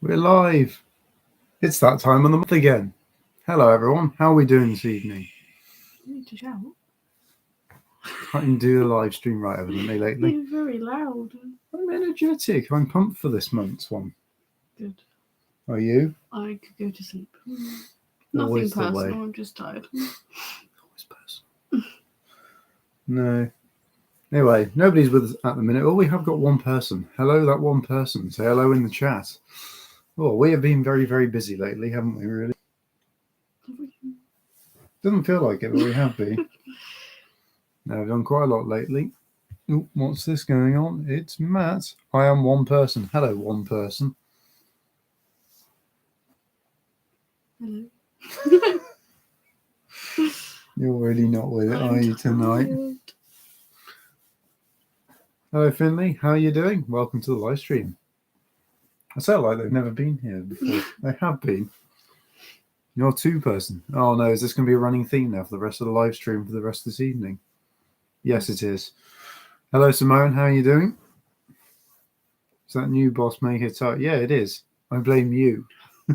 We're live. It's that time of the month again. Hello, everyone. How are we doing this evening? You need to shout. Can't even do the live stream right, evidently, lately. You're very loud. I'm energetic. I'm pumped for this month's one. Good. Are you? I could go to sleep. Nothing Always the way. personal. I'm just tired. Always personal. No. Anyway, nobody's with us at the minute. Oh, we have got one person. Hello, that one person. Say hello in the chat. Oh, we have been very, very busy lately, haven't we, really? Doesn't feel like it, but we have been. No, we've done quite a lot lately. Ooh, what's this going on? It's Matt. I am one person. Hello, one person. Hello. You're really not with it, are you, tonight? Hello, Finley. How are you doing? Welcome to the live stream. I sound like they've never been here before. They have been. You're two-person. Oh, no. Is this going to be a running theme now for the rest of the live stream for the rest of this evening? Yes, it is. Hello, Simone. How are you doing? Is that new boss make it tight? Yeah, it is. I blame you. I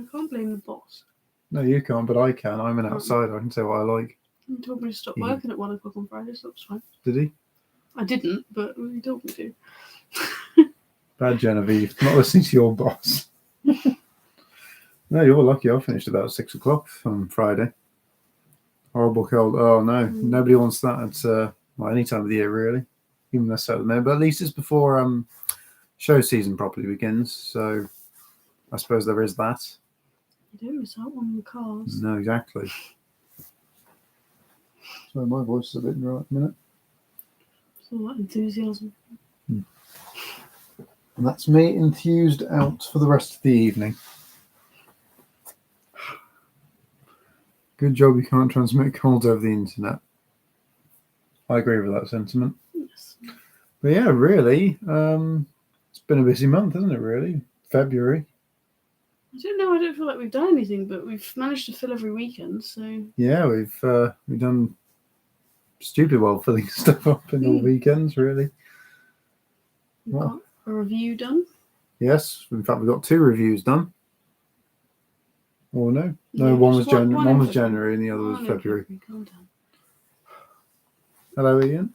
can't blame the boss. No, you can't, but I can. I'm an outsider. I can say what I like. He told me to stop working at 1 o'clock on Friday, so that's fine. Did he? I didn't, but he told me to. Bad Genevieve. Not listening to your boss. No, you're lucky. I finished about 6 o'clock on Friday. Horrible cold. Oh, no. Nobody wants that at any time of the year, really. Even this at the minute. But at least it's before show season properly begins. So I suppose there is that. You don't miss out on the cars. No, exactly. Sorry, my voice is a bit dry at the minute. It's all that enthusiasm. And that's me enthused out for the rest of the evening. Good job you can't transmit colds over the internet. I agree with that sentiment. Yes. But yeah, really, it's been a busy month, hasn't it, really? February. I don't know, I don't feel like we've done anything, but we've managed to fill every weekend, so... Yeah, we've done stupid well filling stuff up in all weekends, really. We've got a review done. Yes, in fact, we've got 2 reviews done. Oh, no. No, Yeah, one was January. one One was February. January and the other was February. Calm down. Hello, Ian.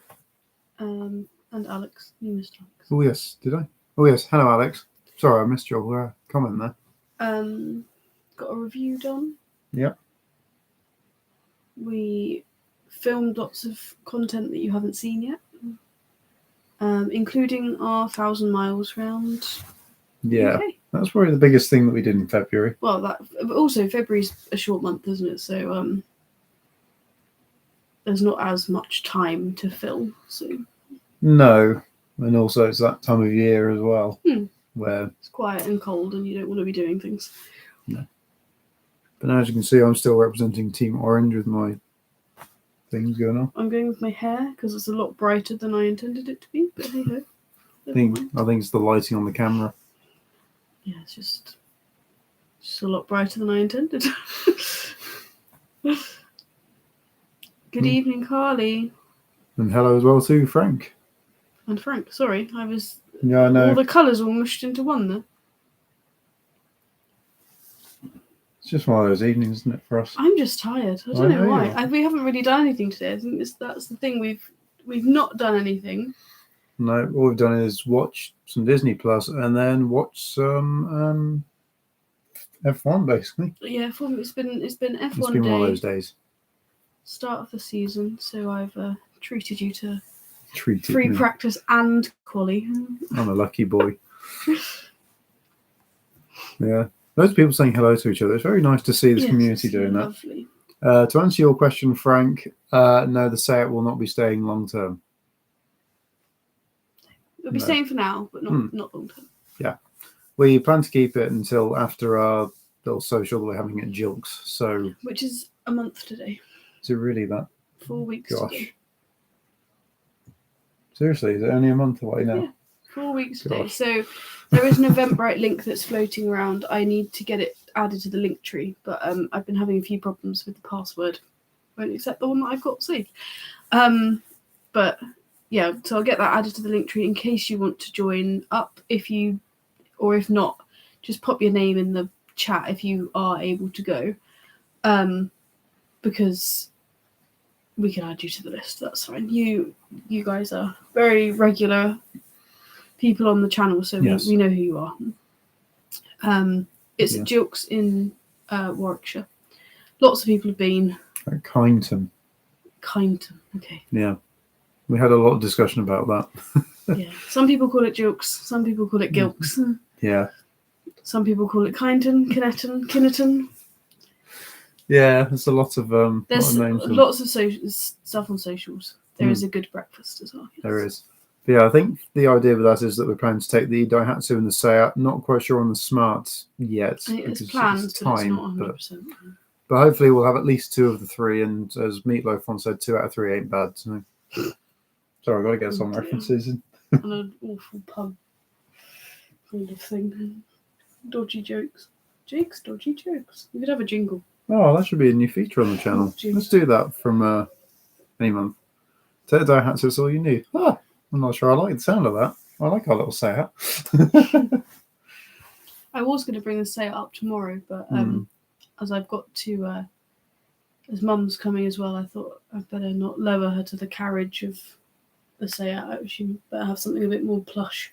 And Alex. You missed Alex. Oh, yes. Did I? Oh, yes. Hello, Alex. Sorry, I missed your comment there. Got a review done. Yep. We filmed lots of content that you haven't seen yet, including our 1,000 miles round. Yeah, okay. That's probably the biggest thing that we did in February. Well, but also February's a short month, isn't it? So there's not as much time to film. So no, and also it's that time of year as well, where it's quiet and cold, and you don't want to be doing things. No. But as you can see, I'm still representing Team Orange with my things going on. I'm going with my hair because it's a lot brighter than I intended it to be. But hey ho. I think it's the lighting on the camera. Yeah, it's just a lot brighter than I intended. Good evening, Carly. And hello as well to Frank. And Frank. Sorry, I was. Yeah, I know. All the colours all mushed into one there. It's just one of those evenings, isn't it, for us? I'm just tired. I don't know why. We haven't really done anything today. I think that's the thing. We've not done anything. No, all we've done is watch some Disney Plus and then watch some F1, basically. Yeah, it's been F1 It's been day, one of those days. Start of the season, so I've treated you to Treated free me. practice and quali. I'm a lucky boy. Yeah. Loads of people saying hello to each other. It's very nice to see this community doing that. Lovely. To answer your question, Frank, no, the Seat will not be staying long term. It'll be staying for now, but not long term. Yeah. We plan to keep it until after our little social that we're having at Jilks. So, which is a month today. Is it really that? 4 weeks today. Seriously, is it only a month away now? Yeah, 4 weeks today. So there is an Eventbrite link that's floating around. I need to get it added to the link tree, but I've been having a few problems with the password. Won't accept the one that I've got saved. But yeah, so I'll get that added to the link tree in case you want to join up. If you or if not, just pop your name in the chat if you are able to go, because we can add you to the list. That's fine. You guys are very regular people on the channel, so Yes. we know who you are. It's Yeah. at Jilks in Warwickshire. Lots of people have been. At Kyneton. Okay. Yeah. We had a lot of discussion about that. Yeah. Some people call it Jilks. Some people call it Gilks. Yeah. Some people call it Kyneton, Kinnerton. Yeah, there's a lot of There's names. lots of stuff on socials. There is a good breakfast as well. Yes. There is. But yeah, I think the idea with that is that we're planning to take the Daihatsu and the Seat. Not quite sure on the Smart yet. I think it's because planned, it's but it's time, not 100%. but hopefully we'll have at least 2 of the 3. And as Meatloaf once said, 2 out of 3 ain't bad. So. Sorry, I've got to get some references in. And an awful pub kind of thing. Dodgy jokes. Jake's dodgy jokes. You could have a jingle. Oh, that should be a new feature on the channel. Let's do that from any month. Take the Daihatsu, it's all you need. Ah, I'm not sure I like the sound of that. I like our little Seat. I was going to bring the Seat up tomorrow, but as I've got to, as Mum's coming as well, I thought I'd better not lower her to the carriage of the Seat. She better have something a bit more plush.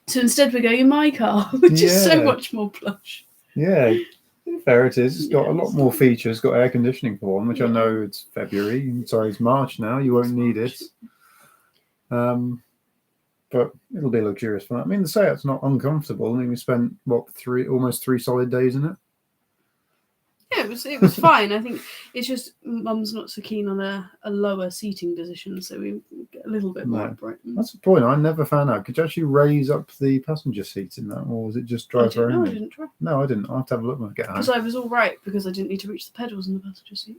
So instead we're going in my car, which is so much more plush. Yeah, fair it is. It's got a lot more features. It's got air conditioning for one, which I know it's February. Sorry, it's March now. You won't need it. But it'll be luxurious for that. I mean, the Seat's not uncomfortable. I mean, we spent, almost 3 solid days in it? Yeah, it was fine. I think it's just Mum's not so keen on a lower seating position, so we get a little bit more upright. That's the point. I never found out. Could you actually raise up the passenger seat in that, or was it just driver only? I didn't try. No, I didn't. I'll have to have a look when I get home. Because I was all right because I didn't need to reach the pedals in the passenger seat.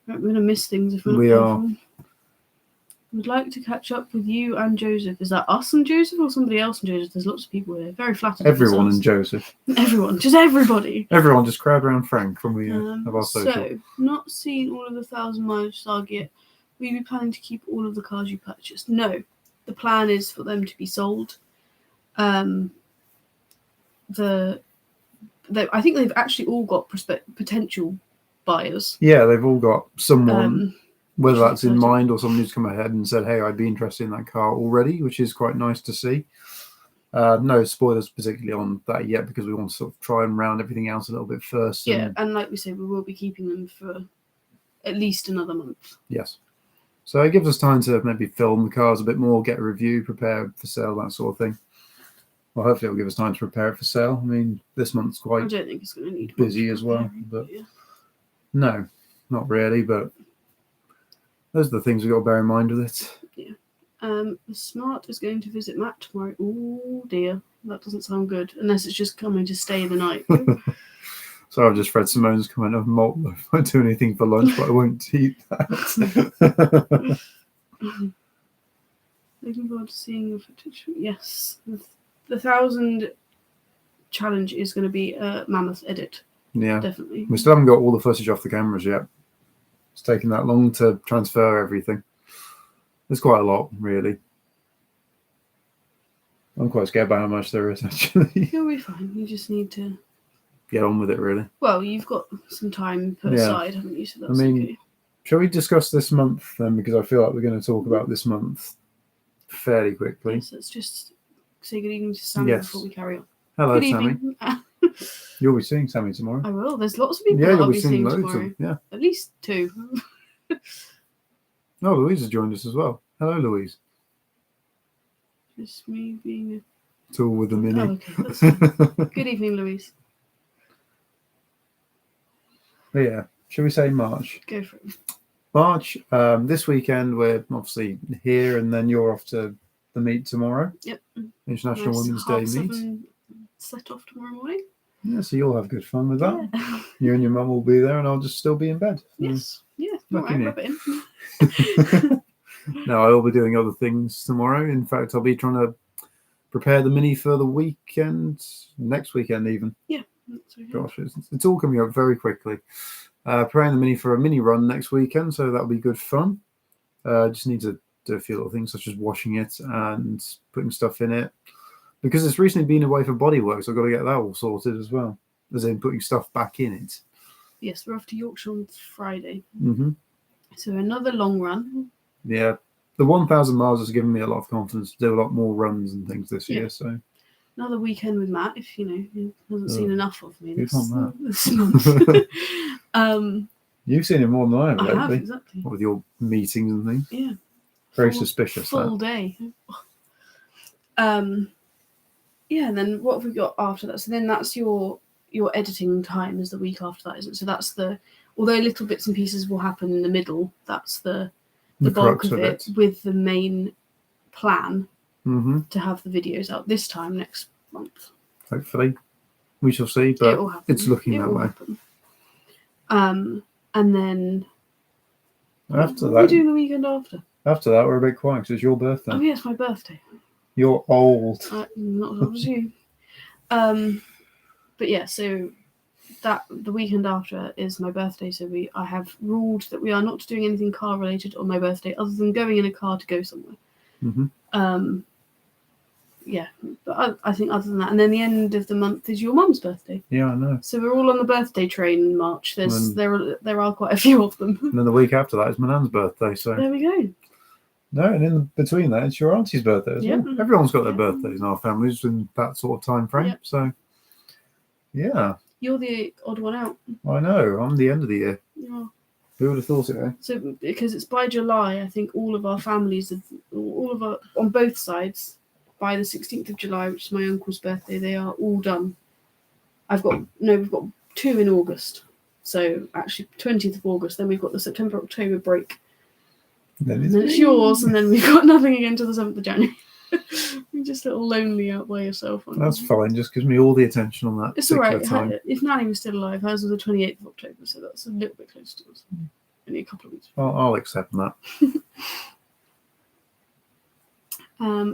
We're going to miss things if we're not careful. Would like to catch up with you and Joseph. Is that us and Joseph or somebody else and Joseph? There's lots of people here. Very flattered. Everyone and Joseph. Everyone. Just everybody. Everyone just crowd around Frank when we have our social. So, not seen all of the 1,000 mileage saga yet. Will you be planning to keep all of the cars you purchased? No. The plan is for them to be sold. I think they've actually all got potential buyers. Yeah, they've all got someone... whether that's in exciting. mind or someone who's come ahead and said, hey, I'd be interested in that car already, which is quite nice to see. No spoilers particularly on that yet because we want to sort of try and round everything else a little bit first. Yeah, and like we said, we will be keeping them for at least another month. Yes. So it gives us time to maybe film the cars a bit more, get a review, prepare for sale, that sort of thing. Well, hopefully it'll give us time to prepare it for sale. I mean, this month's quite I don't think it's going to need busy as well. But no, not really, but those are the things we've got to bear in mind with it. Yeah. The Smart is going to visit Matt tomorrow. Oh dear, that doesn't sound good. Unless it's just coming to stay the night. So I've just read Simone's comment of malt. I won't do anything for lunch, but I won't eat that. Looking forward to seeing your footage. Yes, the 1,000 challenge is going to be a mammoth edit. Yeah, definitely. We still haven't got all the footage off the cameras yet. It's taken that long to transfer everything. There's quite a lot, really. I'm quite scared by how much there is, actually. You'll be fine. You just need to get on with it, really. Well, you've got some time put aside, haven't you? So that's okay. Shall we discuss this month then? Because I feel like we're going to talk about this month fairly quickly. Yes, let's just say good evening to Sammy before we carry on. Hello, good Sammy. Evening. You'll be seeing Sammy tomorrow. I will. There's lots of people I'll be seeing tomorrow. Yeah. At least 2. Oh, Louise has joined us as well. Hello, Louise. Just me being a tool with the mini. Oh, okay. That's fine. Good evening, Louise. But yeah, shall we say March? Go for it. March. This weekend we're obviously here, and then you're off to the meet tomorrow. Yep. International Women's Day meet. Set off tomorrow morning. Yeah, so you'll have good fun with that. Yeah. You and your mum will be there, and I'll just still be in bed. Yes. Yeah. All right, rub it in. No, I'll be doing other things tomorrow. In fact, I'll be trying to prepare the mini for the weekend, next weekend even. Yeah. That's okay. Gosh, it's all coming up very quickly. Preparing the mini for a mini run next weekend, so that'll be good fun. Just need to do a few little things such as washing it and putting stuff in it. Because it's recently been away for bodywork, so I've got to get that all sorted as well. As in putting stuff back in it. Yes, we're off to Yorkshire on Friday. Mm-hmm. So another long run. Yeah. The 1,000 miles has given me a lot of confidence to do a lot more runs and things this year. So another weekend with Matt, if he hasn't seen enough of me this month. You've seen him more than I have lately. I have, exactly. With your meetings and things. Yeah. Very suspicious. Full day. Yeah, and then what have we got after that? So then that's your editing time is the week after that, isn't it? So that's although little bits and pieces will happen in the middle, that's the bulk of it with the main plan to have the videos out this time next month. Hopefully. We shall see, but it's looking that way. And then after what are we doing the weekend after? After that, we're a bit quiet because it's your birthday. Oh, yeah, it's my birthday. You're old. Not as old as you. But yeah, so the weekend after is my birthday. So I have ruled that we are not doing anything car related on my birthday other than going in a car to go somewhere. Mm-hmm. Yeah, but I think other than that, and then the end of the month is your mum's birthday. Yeah, I know. So we're all on the birthday train in March. There are quite a few of them. And then the week after that is my nan's birthday. So there we go. No, and in between that, it's your auntie's birthday as well. Everyone's got their birthdays in our families in that sort of time frame. Yep. So, yeah. You're the odd one out. I know. I'm the end of the year. Yeah. Who would have thought it, eh? So, because it's by July, I think all of our families, on both sides, by the 16th of July, which is my uncle's birthday, they are all done. We've got 2 in August. So, actually, 20th of August. Then we've got the September-October break. Then it's yours, and then we've got nothing again until the 7th of January. You're just a little lonely out by yourself. That's fine, just gives me all the attention on that. It's alright. If Nanny was still alive, hers was the 28th of October, so that's a little bit close to us. Only a couple of weeks. I'll accept that.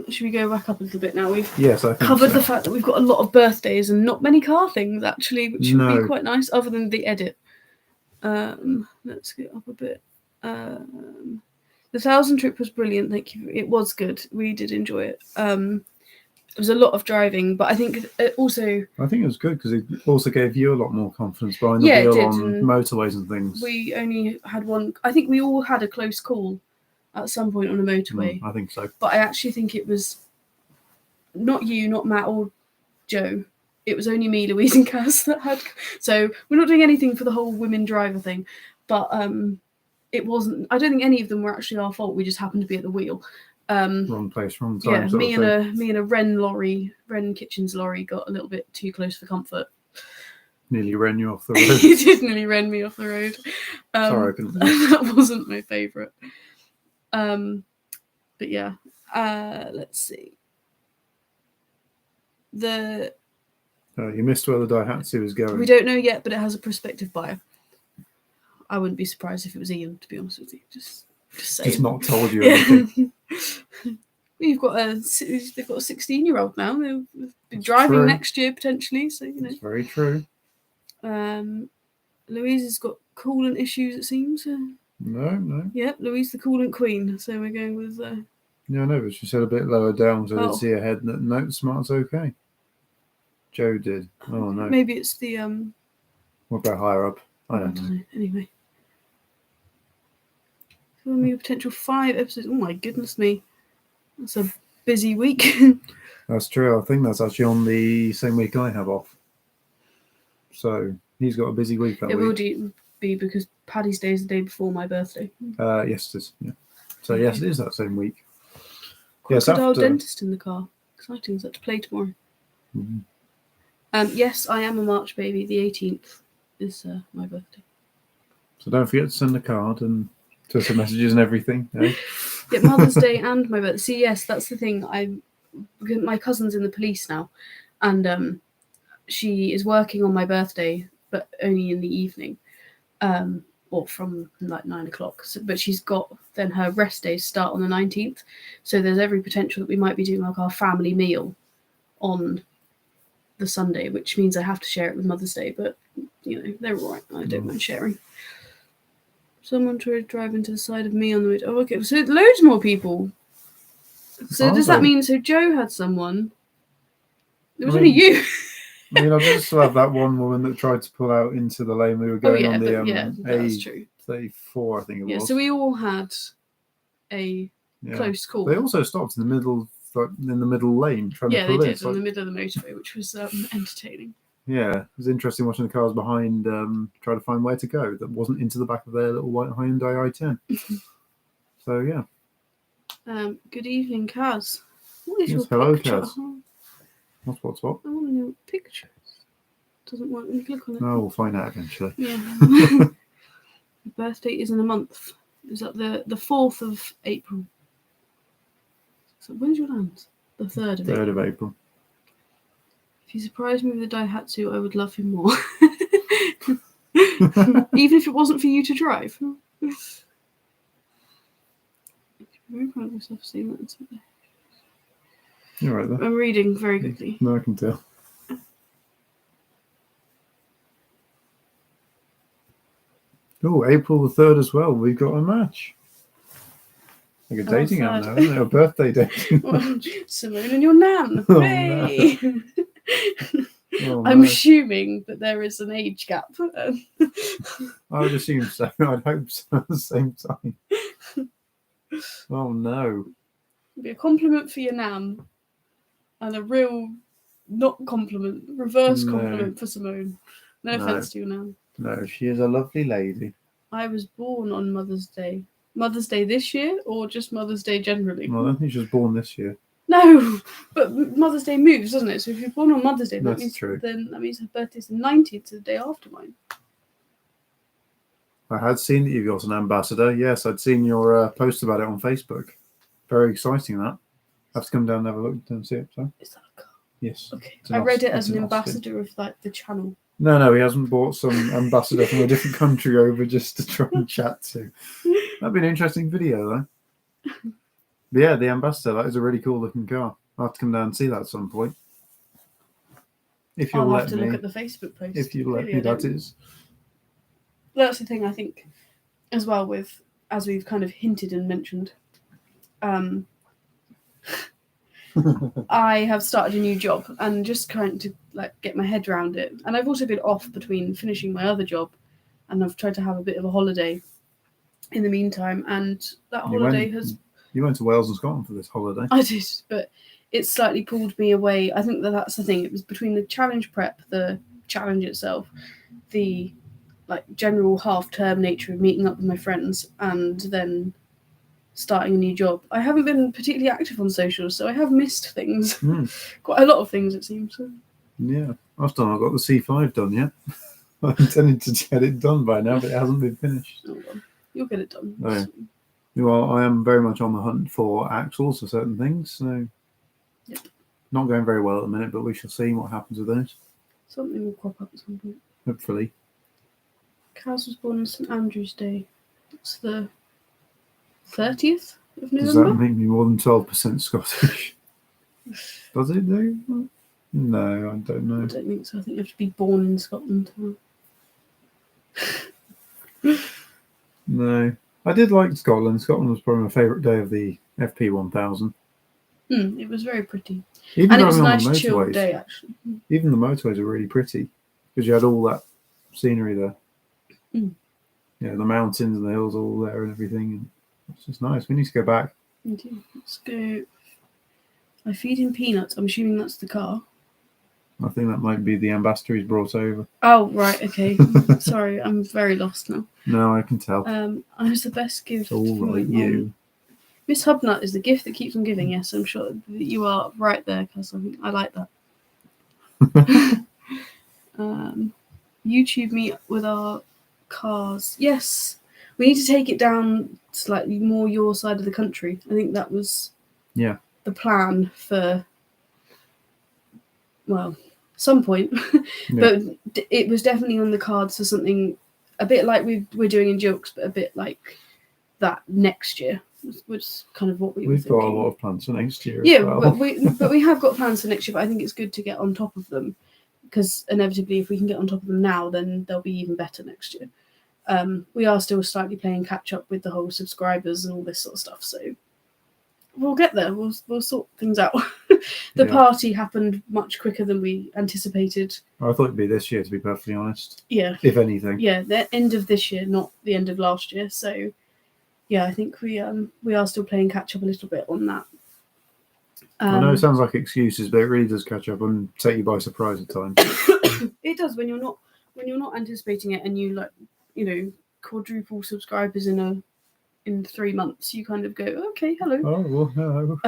Should we go back up a little bit now? I think covered the fact that we've got a lot of birthdays and not many car things, actually, which would be quite nice, other than the edit. Let's get up a bit. The 1,000 trip was brilliant. Thank you. It was good. We did enjoy it. It was a lot of driving, but I think it also... I think it was good because it also gave you a lot more confidence behind the wheel on motorways and things. We only had one... I think we all had a close call at some point on a motorway. I think so. But I actually think it was not you, not Matt or Joe. It was only me, Louise and Cass that had... So we're not doing anything for the whole women driver thing, but... it wasn't. I don't think any of them were actually our fault. We just happened to be at the wheel. Wrong place, wrong time. Yeah, me and a Wren Kitchens lorry got a little bit too close for comfort. Nearly ran you off the road. He did nearly ran me off the road. Sorry, I couldn't. That wasn't my favourite. But yeah, let's see. You missed where the Daihatsu was going. We don't know yet, but it has a prospective buyer. I wouldn't be surprised if it was Ian, to be honest with you. Just saying. Just not told you anything. They've got a 16-year-old now. They'll be driving next year potentially. So It's very true. Louise has got coolant issues, it seems. No. Yep, Louise the coolant queen. So we're going with. Yeah, no, but she said a bit lower down, so I did see her head. No, smart's okay. Joe did. Oh no. Maybe it's the. What about higher up? I don't know. Anyway. Filming a potential 5 episodes. Oh my goodness me. That's a busy week. That's true. I think that's actually on the same week I have off. So he's got a busy week that week. It will be because Paddy's Day is the day before my birthday. Yes, it is. Yeah. So yes, it is that same week. Crocodile dentist in the car. Exciting. Is that to play tomorrow? Mm-hmm. Yes, I am a March baby. The 18th is my birthday. So don't forget to send a card and Twitter messages and everything. Eh? Yeah, Mother's Day and my birthday. See, yes, that's the thing. My cousin's in the police now, and she is working on my birthday, but only in the evening, or from like 9 o'clock. So, but she's got then her rest days start on the 19th. So there's every potential that we might be doing like our family meal on the Sunday, which means I have to share it with Mother's Day. But they're all right. I don't mind sharing. Someone tried driving to the side of me on the way. Oh, okay. So loads more people. So does that mean Joe had someone? It was only you. I mean, I just still have that one woman that tried to pull out into the lane we were going on the that's true. A34, I think it was. Yeah, so we all had a close call. They also stopped in the middle lane trying to pull in. Yeah, they did, in the middle of the motorway, which was entertaining. Yeah, it was interesting watching the cars behind try to find where to go that wasn't into the back of their little white Hyundai i10. So, yeah. Good evening, Kaz. What is your hello, picture? Kaz. What? I want to know pictures. Doesn't work when you click on it. Oh, we'll find out eventually. Yeah. The birthday is in a month. Is that the 4th of April? So when's your land? The 3rd of April. 3rd of April. If you surprised me with a Daihatsu, I would love him more. Even if it wasn't for you to drive. I'm very proud of myself seeing that. You're right there. I'm reading very quickly. No, I can tell. Oh, April the 3rd as well. We've got a match. Like a dating app now, isn't it? A birthday dating. Simone and your nan. Oh, hey! No. I'm assuming that there is an age gap. I would assume so. I'd hope so at the same time. Oh no. It'd be a compliment for your nan and a real not compliment, reverse compliment for Simone. No offense to your nan. No, she is a lovely lady. I was born on Mother's Day. Mother's Day this year or just Mother's Day generally? Well, I don't think she was born this year. No, but Mother's Day moves, doesn't it? So if you're born on Mother's Day, that means her birthday's the 19th, so the day after mine. I had seen that you've got an ambassador. Yes, I'd seen your post about it on Facebook. Very exciting, that. I have to come down and have a look and see it. So. Is that a car? Yes. Okay. I read it as an ambassador of like the channel. No, he hasn't bought some ambassador from a different country over just to try and chat to. That'd be an interesting video, though. But yeah, the ambassador, that is a really cool looking car. I'll have to come down and see that at some point. If you'll let me. I'll have to look at the Facebook post. If you let me, that is. That's the thing, I think, as well with, as we've kind of hinted and mentioned, I have started a new job and just trying to like get my head around it. And I've also been off between finishing my other job and I've tried to have a bit of a holiday in the meantime. And that holiday You went to Wales and Scotland for this holiday. I did, but it slightly pulled me away. I think that's the thing. It was between the challenge prep, the challenge itself, the like general half-term nature of meeting up with my friends and then starting a new job. I haven't been particularly active on socials, so I have missed things. Quite a lot of things, it seems. So. Yeah, I've got the C5 done yet. I intended to get it done by now, but it hasn't been finished. Oh, well, you'll get it done. Oh, yeah. Well, I am very much on the hunt for axles for certain things, so not going very well at the minute, but we shall see what happens with those. Something will crop up at some point. Hopefully. Kaz was born on St Andrew's Day. It's the 30th of November. Does that make me more than 12% Scottish? Does it do? No, I don't know. I don't think so. I think you have to be born in Scotland. No. I did like Scotland. Scotland was probably my favourite day of the FP1000. It was very pretty. Even and it was a nice chilled day, actually. Even the motorways are really pretty because you had all that scenery there. Yeah, the mountains and the hills all there and everything. And it's just nice. We need to go back. Let's go. I feed him peanuts. I'm assuming that's the car. I think that might be the ambassador he's brought over. Oh, right, okay. Sorry, I'm very lost now. No, I can tell. I was the best gift. It's all right, you. Miss Hubnut is the gift that keeps on giving. Yes, I'm sure that you are right there, because I like that. YouTube me with our cars. Yes, we need to take it down slightly more your side of the country. I think that was the plan for, well, some point. But it was definitely on the cards for something a bit like we're doing in Jokes, but a bit like that next year. Which is kind of what we've got a lot of plans for next year. Yeah, as well. but we have got plans for next year. But I think it's good to get on top of them because inevitably, if we can get on top of them now, then they'll be even better next year. we are still slightly playing catch up with the whole subscribers and all this sort of stuff. So we'll get there. We'll sort things out. The party happened much quicker than we anticipated. I thought it'd be this year, to be perfectly honest. Yeah. If anything. Yeah, the end of this year, not the end of last year. So yeah, I think we are still playing catch up a little bit on that. I know it sounds like excuses, but it really does catch up and take you by surprise at times. It does when you're not anticipating it, and you quadruple subscribers in 3 months. You kind of go, okay, hello. Oh, well, hello.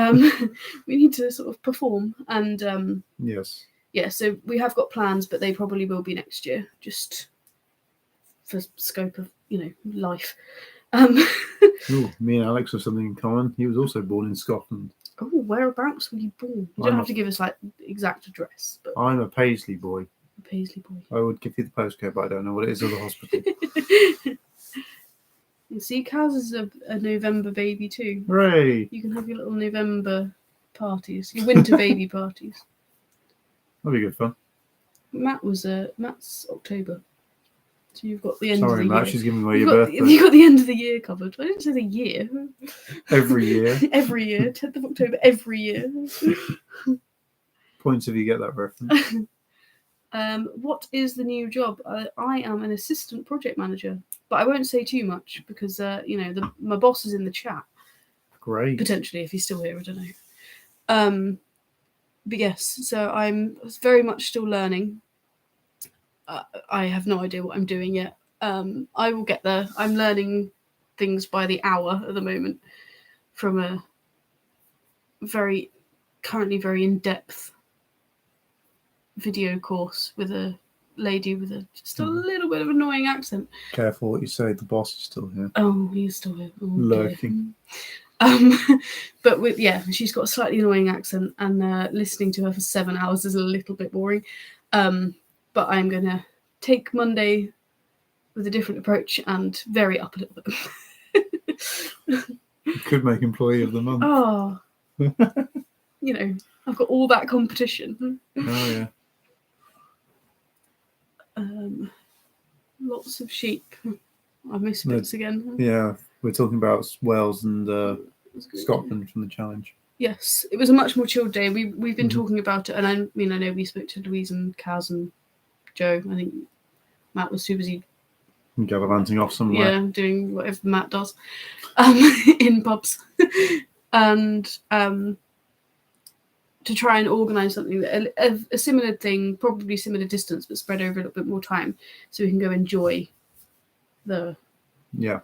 We need to sort of perform, and yes. Yeah, so we have got plans, but they probably will be next year, just for scope of life. Ooh, me and Alex have something in common. He was also born in Scotland. Oh, whereabouts were you born? You don't have to give us like the exact address. But I'm a Paisley boy. A Paisley boy. I would give you the postcode, but I don't know what it is of the hospital. You see, Kaz is a November baby too. Hooray! You can have your little November parties, your winter baby parties. That'd be good fun. Matt's October. So you've got the end of the Sorry, Matt, year. she's giving away your birthday. You've got the end of the year covered. I didn't say the year. Every year. Every year. 10th of October, every year. Points if you get that reference. What is the new job? I am an assistant project manager, but I won't say too much because, my boss is in the chat. Great. Potentially, if he's still here, I don't know. But yes, so I'm very much still learning. I have no idea what I'm doing yet. I will get there. I'm learning things by the hour at the moment from a currently very in-depth video course with a lady with just a little bit of annoying accent. Careful what you say. The boss is still here. Oh, he's still here. Oh, lurking. But she's got a slightly annoying accent, and listening to her for 7 hours is a little bit boring. But I'm going to take Monday with a different approach and vary up a little bit. You could make employee of the month. Oh, I've got all that competition. Oh, yeah. Lots of sheep. I miss bits again. Yeah, we're talking about Wales and Scotland from the challenge. Yes, it was a much more chilled day. We've been talking about it, and I know we spoke to Louise and Kaz and Joe. I think Matt was too busy gallivanting off somewhere. Yeah, doing whatever Matt does in pubs, and to try and organise something a similar thing, probably similar distance, but spread over a little bit more time, so we can go enjoy the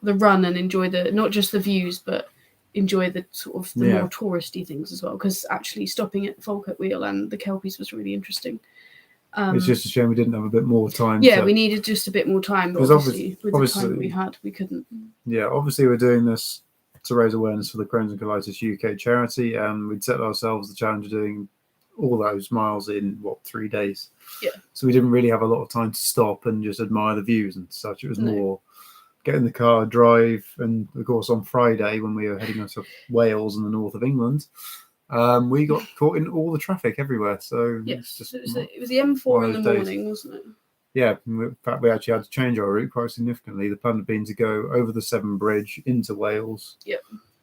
run and enjoy not just the views, but enjoy the sort of the more touristy things as well. Because actually stopping at Falkirk Wheel and the Kelpies was really interesting. It's just a shame we didn't have a bit more time. Yeah, we needed just a bit more time, but obviously with the time we had, we couldn't. Yeah, obviously we're doing this to raise awareness for the Crohn's and Colitis UK charity, and we'd set ourselves the challenge of doing all those miles in 3 days. Yeah. So we didn't really have a lot of time to stop and just admire the views and such. It was more get in the car, drive, and of course on Friday when we were heading to Wales and the north of England, we got caught in all the traffic everywhere. So yes, it was the M4 in the morning, wasn't it? Yeah, in fact, we actually had to change our route quite significantly. The plan had been to go over the Severn Bridge into Wales,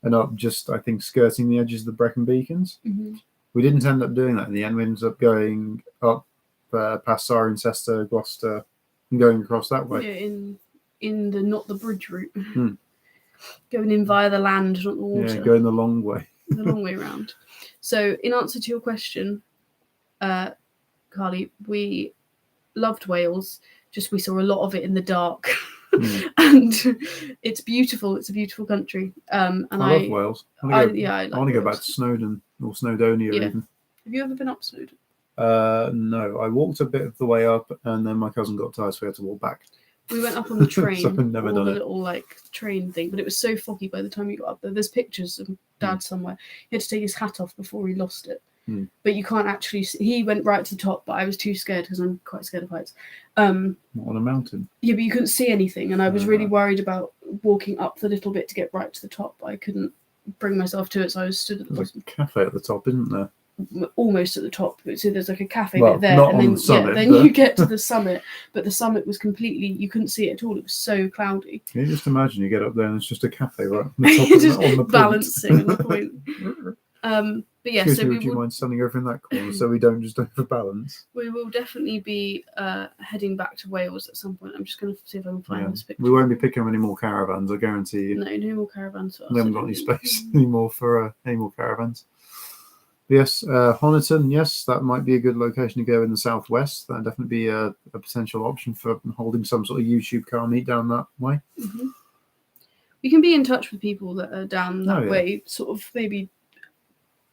and up just, I think, skirting the edges of the Brecon Beacons. Mm-hmm. We didn't end up doing that in the end. We ended up going up past Cirencester, Gloucester, and going across that way. Yeah, in the not the bridge route. Going in via the land, not the water. Yeah, going the long way. The long way around. So, in answer to your question, Carly, we loved Wales. Just we saw a lot of it in the dark, and it's beautiful. It's a beautiful country. And I love Wales. I want to go back to Snowdon or Snowdonia even. Have you ever been up Snowdon? No, I walked a bit of the way up, and then my cousin got tired, so we had to walk back. We went up on the train, so I've never done the it. little train thing, but it was so foggy by the time you got up there. There's pictures of Dad somewhere. He had to take his hat off before he lost it. But you can't actually see. He went right to the top, but I was too scared because I'm quite scared of heights. Not on a mountain. Yeah, but you couldn't see anything, and I was really worried about walking up the little bit to get right to the top. But I couldn't bring myself to it, so I was stood at the bottom. There's a cafe at the top, isn't there? almost at the top. So there's like a cafe Well, bit there, not and on then the summit, then but- you get to the summit. But the summit was completely, you couldn't see it at all. It was so cloudy. Can you just imagine you get up there and it's just a cafe right on the top of Just on the point. balancing on the point. But yeah, Excuse so me, we would you will, mind standing over in that corner so we don't just overbalance? we will definitely be heading back to Wales at some point. I'm just going to see if I can find this picture. We won't be picking up any more caravans, I guarantee you. No more caravans for us. We haven't got any space anymore for any more caravans. Yes, Honiton, yes, that might be a good location to go in the southwest. That'd definitely be a potential option for holding some sort of YouTube car meet down that way. Mm-hmm. We can be in touch with people that are down that way, sort of maybe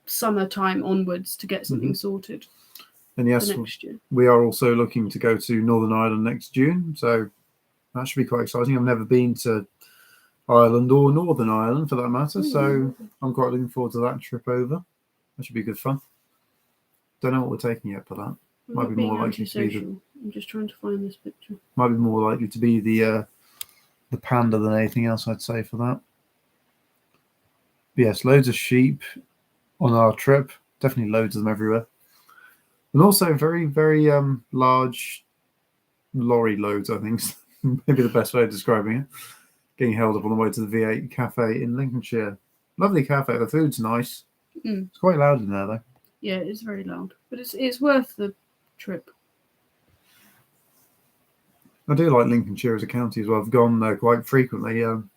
summertime onwards, to get something sorted. And yes, for next year. We are also looking to go to Northern Ireland next June, so that should be quite exciting. I've never been to Ireland or Northern Ireland for that matter, so I'm quite looking forward to that trip over. That should be good fun. Don't know what we're taking yet for that. Might be more likely to be I'm just trying to find this picture. Might be more likely to be the panda than anything else, I'd say, for that. But yes, loads of sheep on our trip. Definitely loads of them everywhere. And also very, very large lorry loads, I think. Maybe the best way of describing it. Getting held up on the way to the V8 cafe in Lincolnshire. Lovely cafe. The food's nice. It's quite loud in there, though. Yeah, it's very loud. But it's worth the trip. I do like Lincolnshire as a county as well. I've gone there quite frequently. One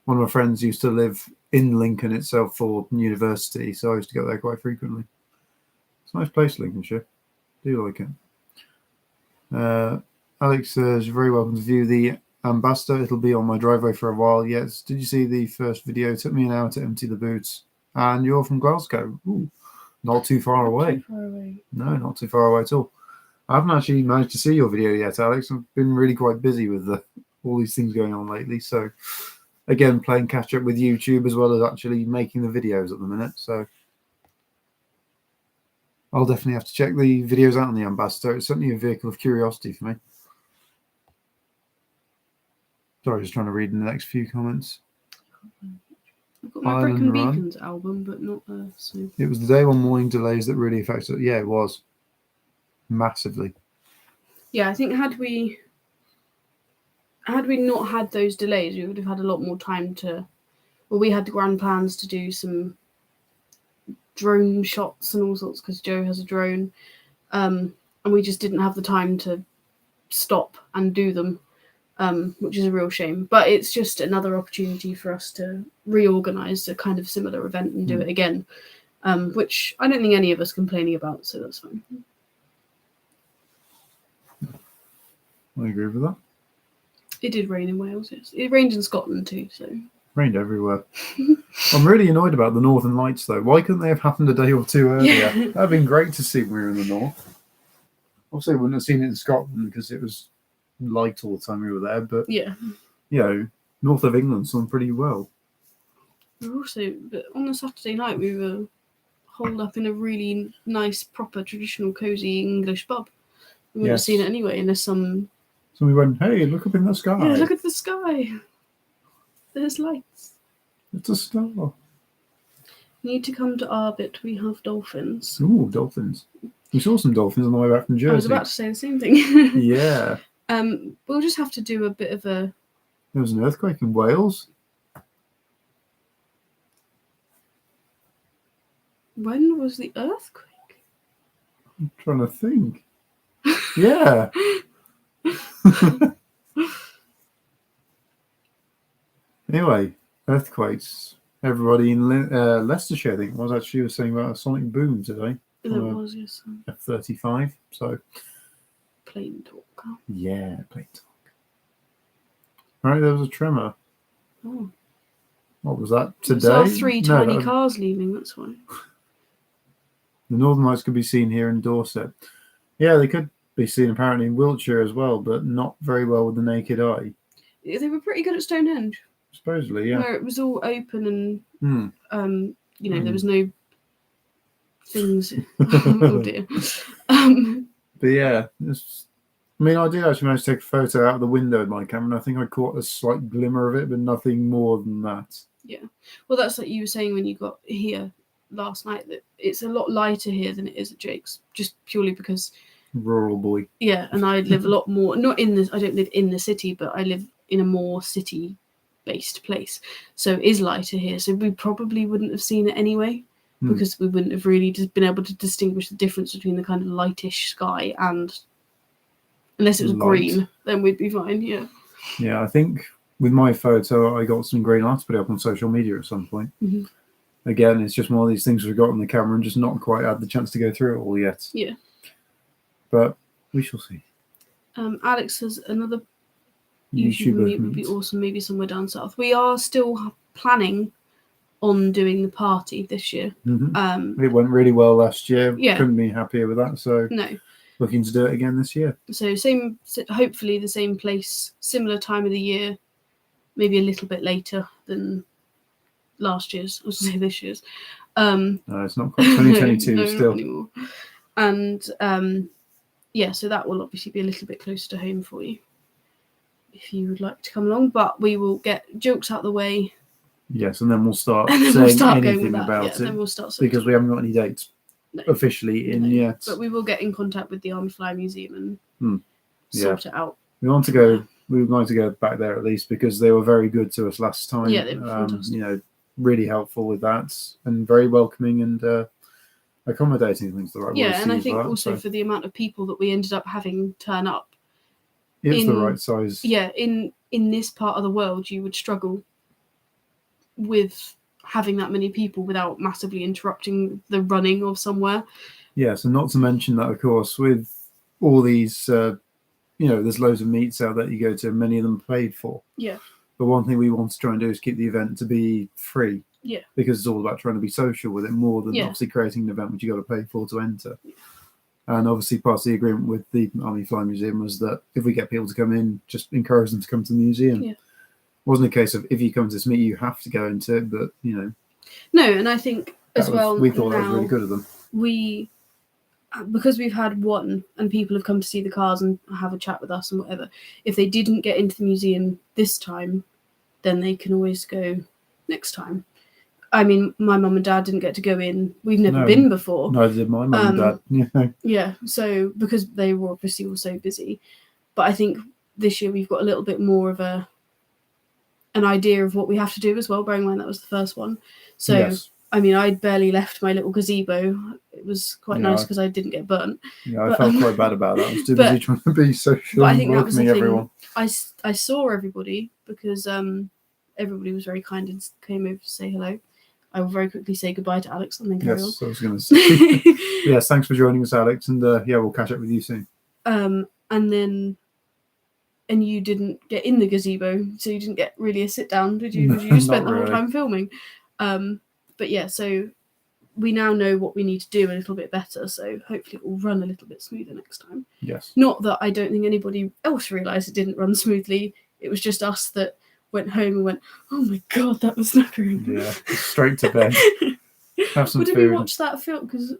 of my friends used to live in Lincoln itself for university, so I used to go there quite frequently. It's a nice place, Lincolnshire. Do like it. Alex says, you're very welcome to view the Ambassador. It'll be on my driveway for a while. Yes. Did you see the first video? It took me an hour to empty the boots. And you're from Glasgow. Ooh, not too far away. Too far away. No, not too far away at all. I haven't actually managed to see your video yet, Alex. I've been really quite busy with all these things going on lately. So, again, playing catch up with YouTube as well as actually making the videos at the minute. So, I'll definitely have to check the videos out on the Ambassador. It's certainly a vehicle of curiosity for me. Sorry, just trying to read in the next few comments. I've got my Brick and Beacons album, but not Earth. So. It was the day one morning delays that really affected it. Yeah, it was. Massively. Yeah, I think had we not had those delays, we would have had a lot more time to. Well, we had grand plans to do some drone shots and all sorts because Joe has a drone, and we just didn't have the time to stop and do them, which is a real shame. But it's just another opportunity for us to reorganize a kind of similar event and do it again, which I don't think any of us complaining about, so that's fine. I agree with that. It did rain in Wales, yes. It rained in Scotland too, so. Rained everywhere. I'm really annoyed about the Northern Lights, though. Why couldn't they have happened a day or two earlier? Yeah. That'd have been great to see when we were in the north. Obviously, I wouldn't have seen it in Scotland because it was light all the time we were there, but, yeah, north of England saw them pretty well. But on the Saturday night, we were holed up in a really nice, proper, traditional, cosy English pub. We wouldn't have seen it anyway, unless some... So we went, hey, look up in the sky. Yeah, look at the sky. There's lights. It's a star. You need to come to our bit. We have dolphins. Ooh, dolphins. We saw some dolphins on the way back from Jersey. I was about to say the same thing. Yeah. We'll just have to do a bit of a... There was an earthquake in Wales. When was the earthquake? I'm trying to think. Yeah. Anyway, earthquakes. Everybody in Leicestershire, I think, was actually saying about a sonic boom today. There was, yes. F-35. So. Plane talk. Yeah, plane talk. Right, there was a tremor. Oh. What was that today? It's our three tiny cars leaving. That's why. The Northern Lights could be seen here in Dorset. Yeah, they could be seen apparently in Wiltshire as well, but not very well with the naked eye. They were pretty good at Stonehenge. Supposedly, yeah. Where it was all open and, there was no things. Oh dear. But yeah, I did actually manage to take a photo out of the window with my camera, and I think I caught a slight glimmer of it, but nothing more than that. Yeah. Well, that's like you were saying when you got here. last night that it's a lot lighter here than it is at Jake's, just purely because rural boy. Yeah, and I live a lot more. Not in the. I don't live in the city, but I live in a more city-based place, so it is lighter here. So we probably wouldn't have seen it anyway, because we wouldn't have really just been able to distinguish the difference between the kind of lightish sky and, unless it was green, then we'd be fine. Yeah. Yeah, I think with my photo, I got some green lights to put up on social media at some point. Mm-hmm. Again, it's just one of these things we've got on the camera and just not quite had the chance to go through it all yet. Yeah. But we shall see. Alex has another YouTube meet would be awesome, maybe somewhere down south. We are still planning on doing the party this year. It went really well last year. Yeah. Couldn't be happier with that. So no. Looking to do it again this year. So hopefully the same place, similar time of the year, maybe a little bit later than last year's, or say this year's. No, it's not quite 2022 no, still. Not anymore. And yeah, so that will obviously be a little bit closer to home for you, if you would like to come along. But we will get jokes out of the way. Yes, and then we'll start saying anything about it. Then we'll start because we haven't got any dates officially in yet. But we will get in contact with the Army Fly Museum and sort it out. We want to go. We would like to go back there at least, because they were very good to us last time. Yeah, they were fantastic. Really helpful with that, and very welcoming and accommodating. I think is the right word. Yeah, and I think also for the amount of people that we ended up having turn up. It's the right size. Yeah, in this part of the world, you would struggle with having that many people without massively interrupting the running of somewhere. Yes, and not to mention that, of course, with all these, there's loads of meets out that you go to, and many of them are paid for. Yeah. But one thing we want to try and do is keep the event to be free. Yeah. Because it's all about trying to be social with it more than obviously creating an event which you got to pay for to enter. Yeah. And obviously part of the agreement with the Army Fly Museum was that if we get people to come in, just encourage them to come to the museum. Yeah. It wasn't a case of if you come to this meet, you have to go into it, but, No, and I think as well... We thought that was really good of them. Because we've had one and people have come to see the cars and have a chat with us and whatever, if they didn't get into the museum this time, then they can always go next time. I mean, my mum and dad didn't get to go in. We've never been before. Neither did my mum and dad. Yeah, so because they were obviously all so busy. But I think this year we've got a little bit more of an idea of what we have to do as well, bearing in mind that was the first one. So, yes. I mean, I barely left my little gazebo. It was quite nice because I didn't get burnt. Yeah, I felt quite bad about that. I was too busy trying to be social and welcoming everyone. I saw everybody because everybody was very kind and came over to say hello. I will very quickly say goodbye to Alex and then carry on. Yes, I was going to say. Yes, thanks for joining us, Alex. And we'll catch up with you soon. And you didn't get in the gazebo, so you didn't get really a sit down, did you? You spent the whole time filming. But yeah, so we now know what we need to do a little bit better, so hopefully it will run a little bit smoother next time. Yes. Not that I don't think anybody else realised it didn't run smoothly. It was just us that went home and went, oh my God, that was knackering. Yeah, straight to bed. Have some food. Did we watch that film? Because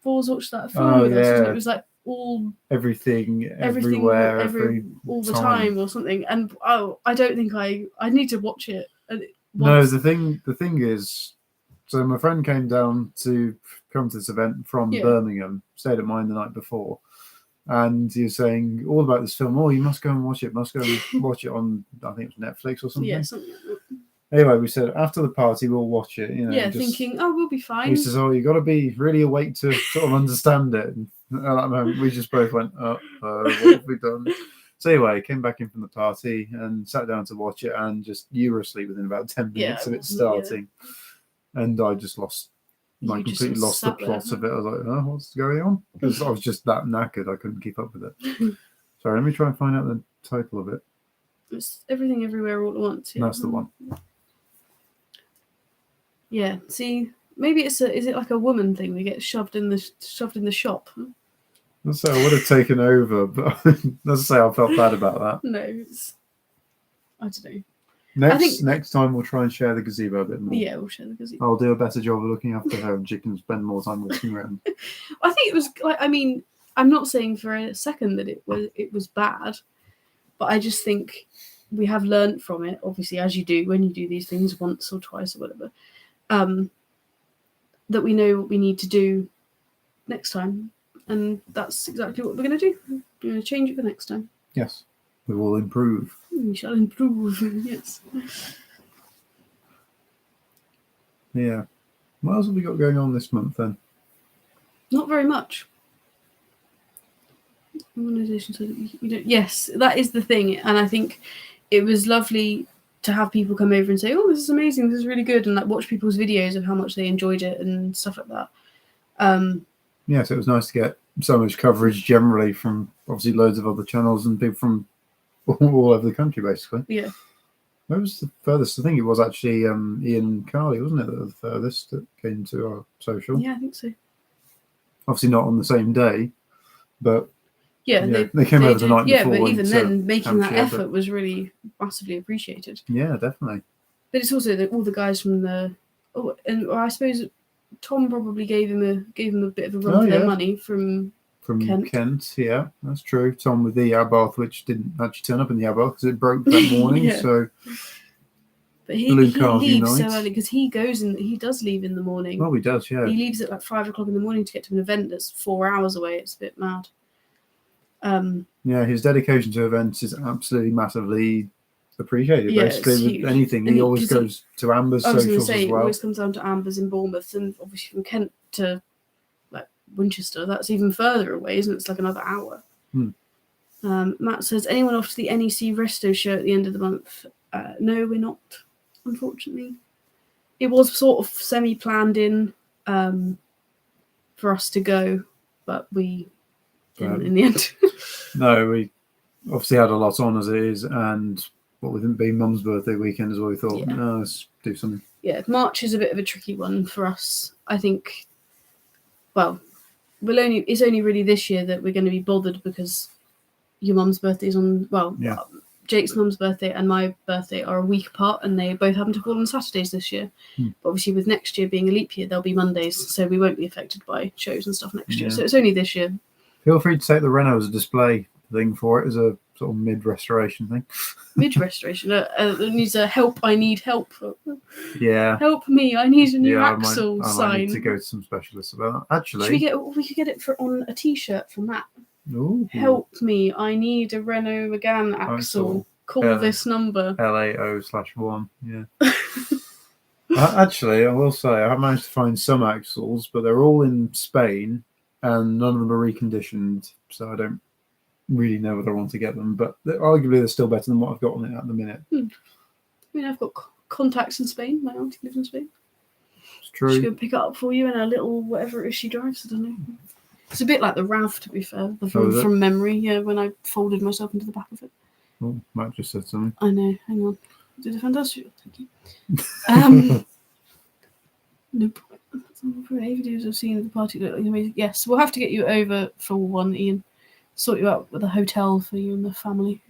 Boz watched that film with us, and it was like all... Everything everywhere, all the time or something. And I don't think I need to watch it. No, the thing is... So my friend came down to come to this event from Birmingham, stayed at mine the night before, and he was saying all about this film. Oh, you must go and watch it. Must go and watch it on, I think it was Netflix or something. Yeah, something like that. Anyway, we said after the party we'll watch it. Thinking, we'll be fine. He says, you got to be really awake to sort of understand it. And at that moment, we just both went, what have we done? So anyway, came back in from the party and sat down to watch it, and just you were asleep within about 10 minutes of it starting. Yeah. And I just completely lost the plot of it. I was like, what's going on? Because I was just that knackered, I couldn't keep up with it. Sorry, let me try and find out the title of it. It's Everything Everywhere All at Once. Yeah. That's the one. Yeah, see, maybe is it like a woman thing? We get shoved in the shop. Let's say I would have taken over, but let's say I felt bad about that. No, I don't know. Next time we'll try and share the gazebo a bit more. Yeah, we'll share the gazebo. I'll do a better job of looking after her, and she can spend more time walking around. I think it was like, I mean, I'm not saying for a second that it was bad, but I just think we have learnt from it, obviously, as you do when you do these things once or twice or whatever. that we know what we need to do next time. And that's exactly what we're going to do. We're going to change it for next time. Yes, we will improve. We shall improve, yes. Yeah. What else have we got going on this month then? Not very much. Organisation, so you don't. Yes, that is the thing, and I think it was lovely to have people come over and say, "Oh, this is amazing! This is really good," and like watch people's videos of how much they enjoyed it and stuff like that. Yes, it was nice to get so much coverage generally from obviously loads of other channels and people from all over the country, basically. Yeah. Where was the furthest? I think it was actually Ian Carley, wasn't it? The furthest that came to our social. Yeah, I think so. Obviously not on the same day, but yeah, they came over the night before. Yeah, but even then, making that Hampshire, effort was really massively appreciated. Yeah, definitely. But it's also all the guys from the. Oh, and I suppose Tom probably gave him a bit of a run for their money from Kent. Yeah, that's true. Tom with the Abarth, which didn't actually turn up in the Abarth because it broke that morning. Yeah. So, but he leaves so early because he does leave in the morning. Well, he does, yeah. He leaves at like 5 o'clock in the morning to get to an event that's 4 hours away. It's a bit mad. Yeah, his dedication to events is absolutely massively appreciated. Yeah, basically, with anything, he always goes to Amber's socials as well. It always comes down to Amber's in Bournemouth, and obviously from Kent to like Winchester, that's even further away, isn't it? It's like another hour. Matt says, anyone off to the NEC Resto show at the end of the month? No, we're not, unfortunately. It was sort of semi-planned in for us to go, but we didn't in the end. No, we obviously had a lot on as it is, and what with it being Mum's birthday weekend as well, we thought, no, let's do something. Yeah, March is a bit of a tricky one for us. I think, well, it's only really this year that we're going to be bothered because your mum's birthday is on, Jake's mum's birthday and my birthday are a week apart, and they both happen to fall on Saturdays this year. But obviously with next year being a leap year, they'll be Mondays, so we won't be affected by shows and stuff next year. So it's only this year. Feel free to take the Renault as a display thing for it, as a sort of mid-restoration thing. Mid-restoration? It needs a help, I need help. Yeah. Help me, I need a new axle sign. I might need to go to some specialists about that. Actually, we could get it on a t-shirt from Matt. Ooh. Help me, I need a Renault Megane axle. Call this number. LAO/1, yeah. Actually, I will say, I have managed to find some axles, but they're all in Spain, and none of them are reconditioned, so I don't really know whether I want to get them, but arguably they're still better than what I've got on it at the minute. I mean, I've got contacts in Spain. My auntie lives in Spain. It's true. She's going to pick it up for you in a little whatever it is she drives. I don't know. It's a bit like the RAV, to be fair, from memory. Yeah, when I folded myself into the back of it. Oh, Matt just said something. I know. Hang on. You did a fantastic job. Thank you. Nope. Some videos I've seen at the party look amazing. Yes, we'll have to get you over for one, Ian. Sort you out with a hotel for you and the family.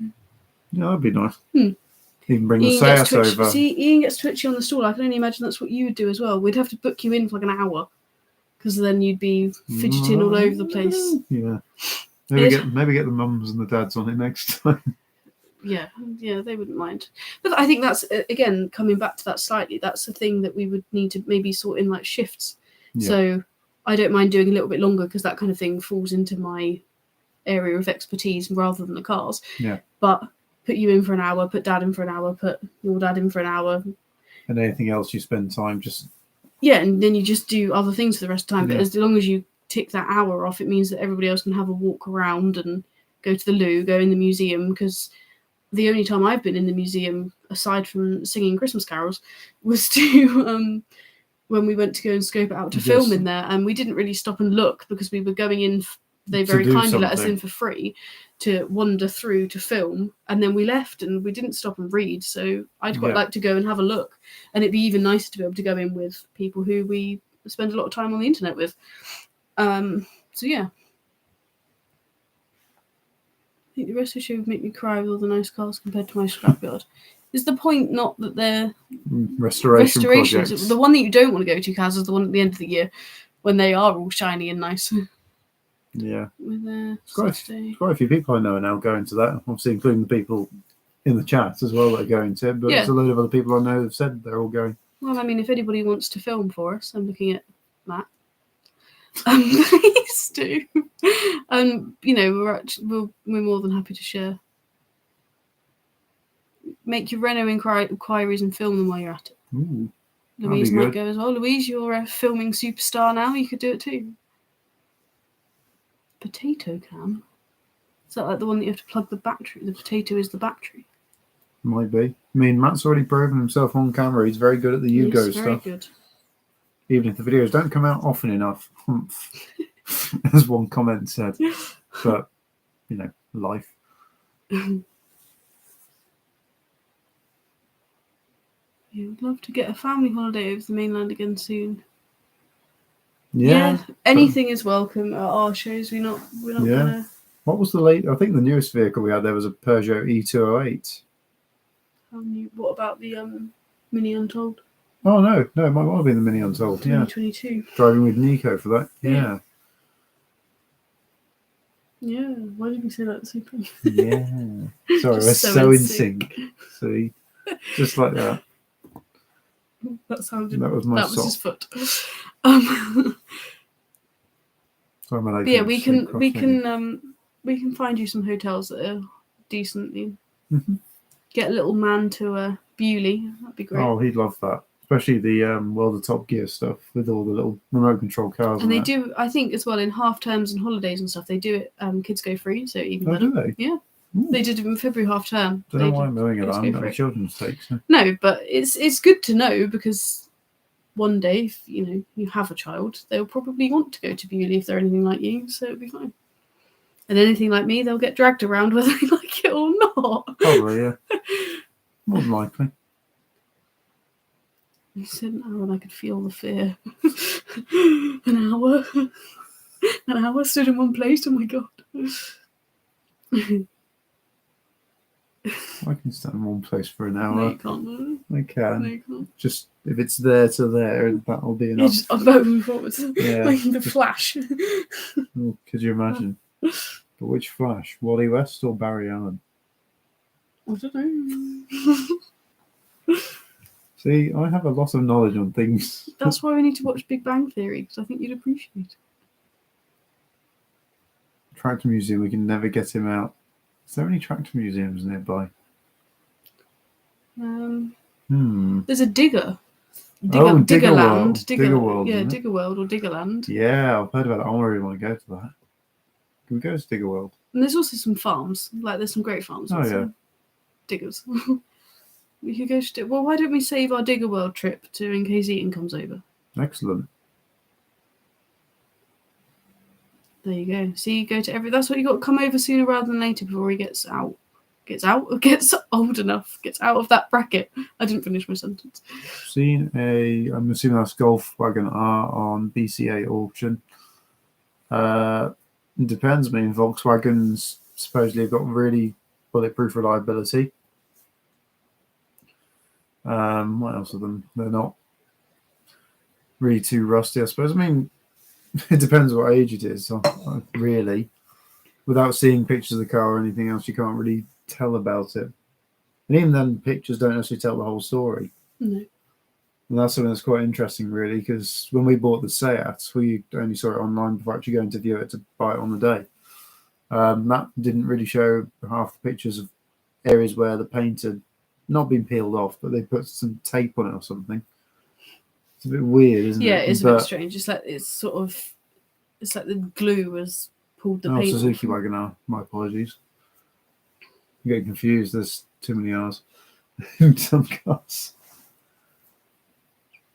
Yeah, that'd be nice. Even bring the Seat over. See, Ian gets twitchy on the stall. I can only imagine that's what you would do as well. We'd have to book you in for like an hour, because then you'd be fidgeting all over the place. Yeah. Maybe get the mums and the dads on it next time. Yeah, they wouldn't mind. But I think that's, again, coming back to that slightly, that's the thing that we would need to maybe sort in like shifts. Yeah. So I don't mind doing a little bit longer, because that kind of thing falls into my area of expertise rather than the cars. Yeah. But put you in for an hour, put dad in for an hour, put your dad in for an hour. And anything else you spend time just... Yeah, and then you just do other things for the rest of the time. But as long as you tick that hour off, it means that everybody else can have a walk around and go to the loo, go in the museum, because the only time I've been in the museum, aside from singing Christmas carols, was to when we went to go and scope it out to film in there, and we didn't really stop and look because we were going in. They very kindly let us in for free to wander through to film, and then we left and we didn't stop and read. So I'd quite like to go and have a look, and it'd be even nicer to be able to go in with people who we spend a lot of time on the internet with. So yeah. I think the rest of the show would make me cry with all the nice cars compared to my scrapyard. Is the point not that they're restorations? Projects. The one that you don't want to go to, Kaz, is the one at the end of the year when they are all shiny and nice. Yeah. With quite a few people I know are now going to that, obviously including the people in the chat as well that are going to it, but there's a load of other people I know have said they're all going. Well, I mean, if anybody wants to film for us, I'm looking at Matt, please do. And we're more than happy to share. Make your Reno inquiries and film them while you're at it. Ooh, Louise might go as well. Louise, you're a filming superstar now. You could do it too. Potato cam? Is that like the one that you have to plug the battery? The potato is the battery. Might be. I mean, Matt's already proven himself on camera. He's very good at the Yugo stuff. Very good. Even if the videos don't come out often enough, as one comment said. But, life. Yeah, I'd love to get a family holiday over the mainland again soon. Yeah, anything is welcome at our shows. We're not gonna. What was I think the newest vehicle we had there was a Peugeot E208. What about the Mini Untold? Oh no, it might well have been the Mini Untold. 2022. Yeah, driving with Nico for that. Yeah. Yeah. Why did we say that so funny? Yeah. Sorry, we're so in sync. See, just like that. That sounded. That was my sock. His foot. Sorry, my leg. Yeah, we can find you some hotels that are decently. Mm-hmm. Get a little man to Bewley. That'd be great. Oh, he'd love that. Especially the World of Top Gear stuff with all the little remote control cars. And they do, I think, as well in half terms and holidays and stuff. They do it. Kids go free, so even better. Do they? Yeah. Ooh. They did it in February half term. Don't know why I'm doing it. I'm not children's takes. So. No, but it's good to know because one day, if you have a child, they'll probably want to go to Bewley if they're anything like you, so it'll be fine. And anything like me, they'll get dragged around whether they like it or not. Probably, yeah. More than likely. You said an hour and I could feel the fear. An hour stood in one place. Oh my god. I can stand in one place for an hour. No, you can't. I can. No, you can't. Just if it's there to there, that'll be enough. Just moving forwards. Yeah. Like the Flash. Oh, could you imagine? But which Flash? Wally West or Barry Allen? I don't know. See, I have a lot of knowledge on things. That's why we need to watch Big Bang Theory, because I think you'd appreciate it. Tractor museum, we can never get him out. Is there any tractor museums nearby? There's a Digger. Diggerland. Digger World. Yeah, Digger World or Diggerland. Yeah, I've heard about that. I really want to go to that. Can we go to Digger World? And there's also some farms. Like, there's some great farms. Oh, yeah. Diggers. We could go to... Well, why don't we save our Digger World trip to in case Eaton comes over? Excellent. There you go. See, you go to every... That's what you got to come over sooner rather than later before he gets out. Gets old enough. Gets out of that bracket. I didn't finish my sentence. Seen I'm assuming that's Volkswagen R on BCA auction. It depends. I mean, Volkswagens supposedly have got really bulletproof reliability. What else of them? They're not really too rusty, I suppose. I mean, it depends what age it is. So, really, without seeing pictures of the car or anything else, you can't really tell about it. And even then, pictures don't necessarily tell the whole story. No. And that's something that's quite interesting, really, because when we bought the Seat, we only saw it online before actually going to view it to buy it on the day. That didn't really show half the pictures of areas where the paint had not been peeled off, but they put some tape on it or something. It's a bit weird, isn't it? Yeah, it is a bit strange. It's like it's like the glue has pulled the paint Suzuki off. Wagon. My apologies. I'm getting confused. There's too many R's in some cars.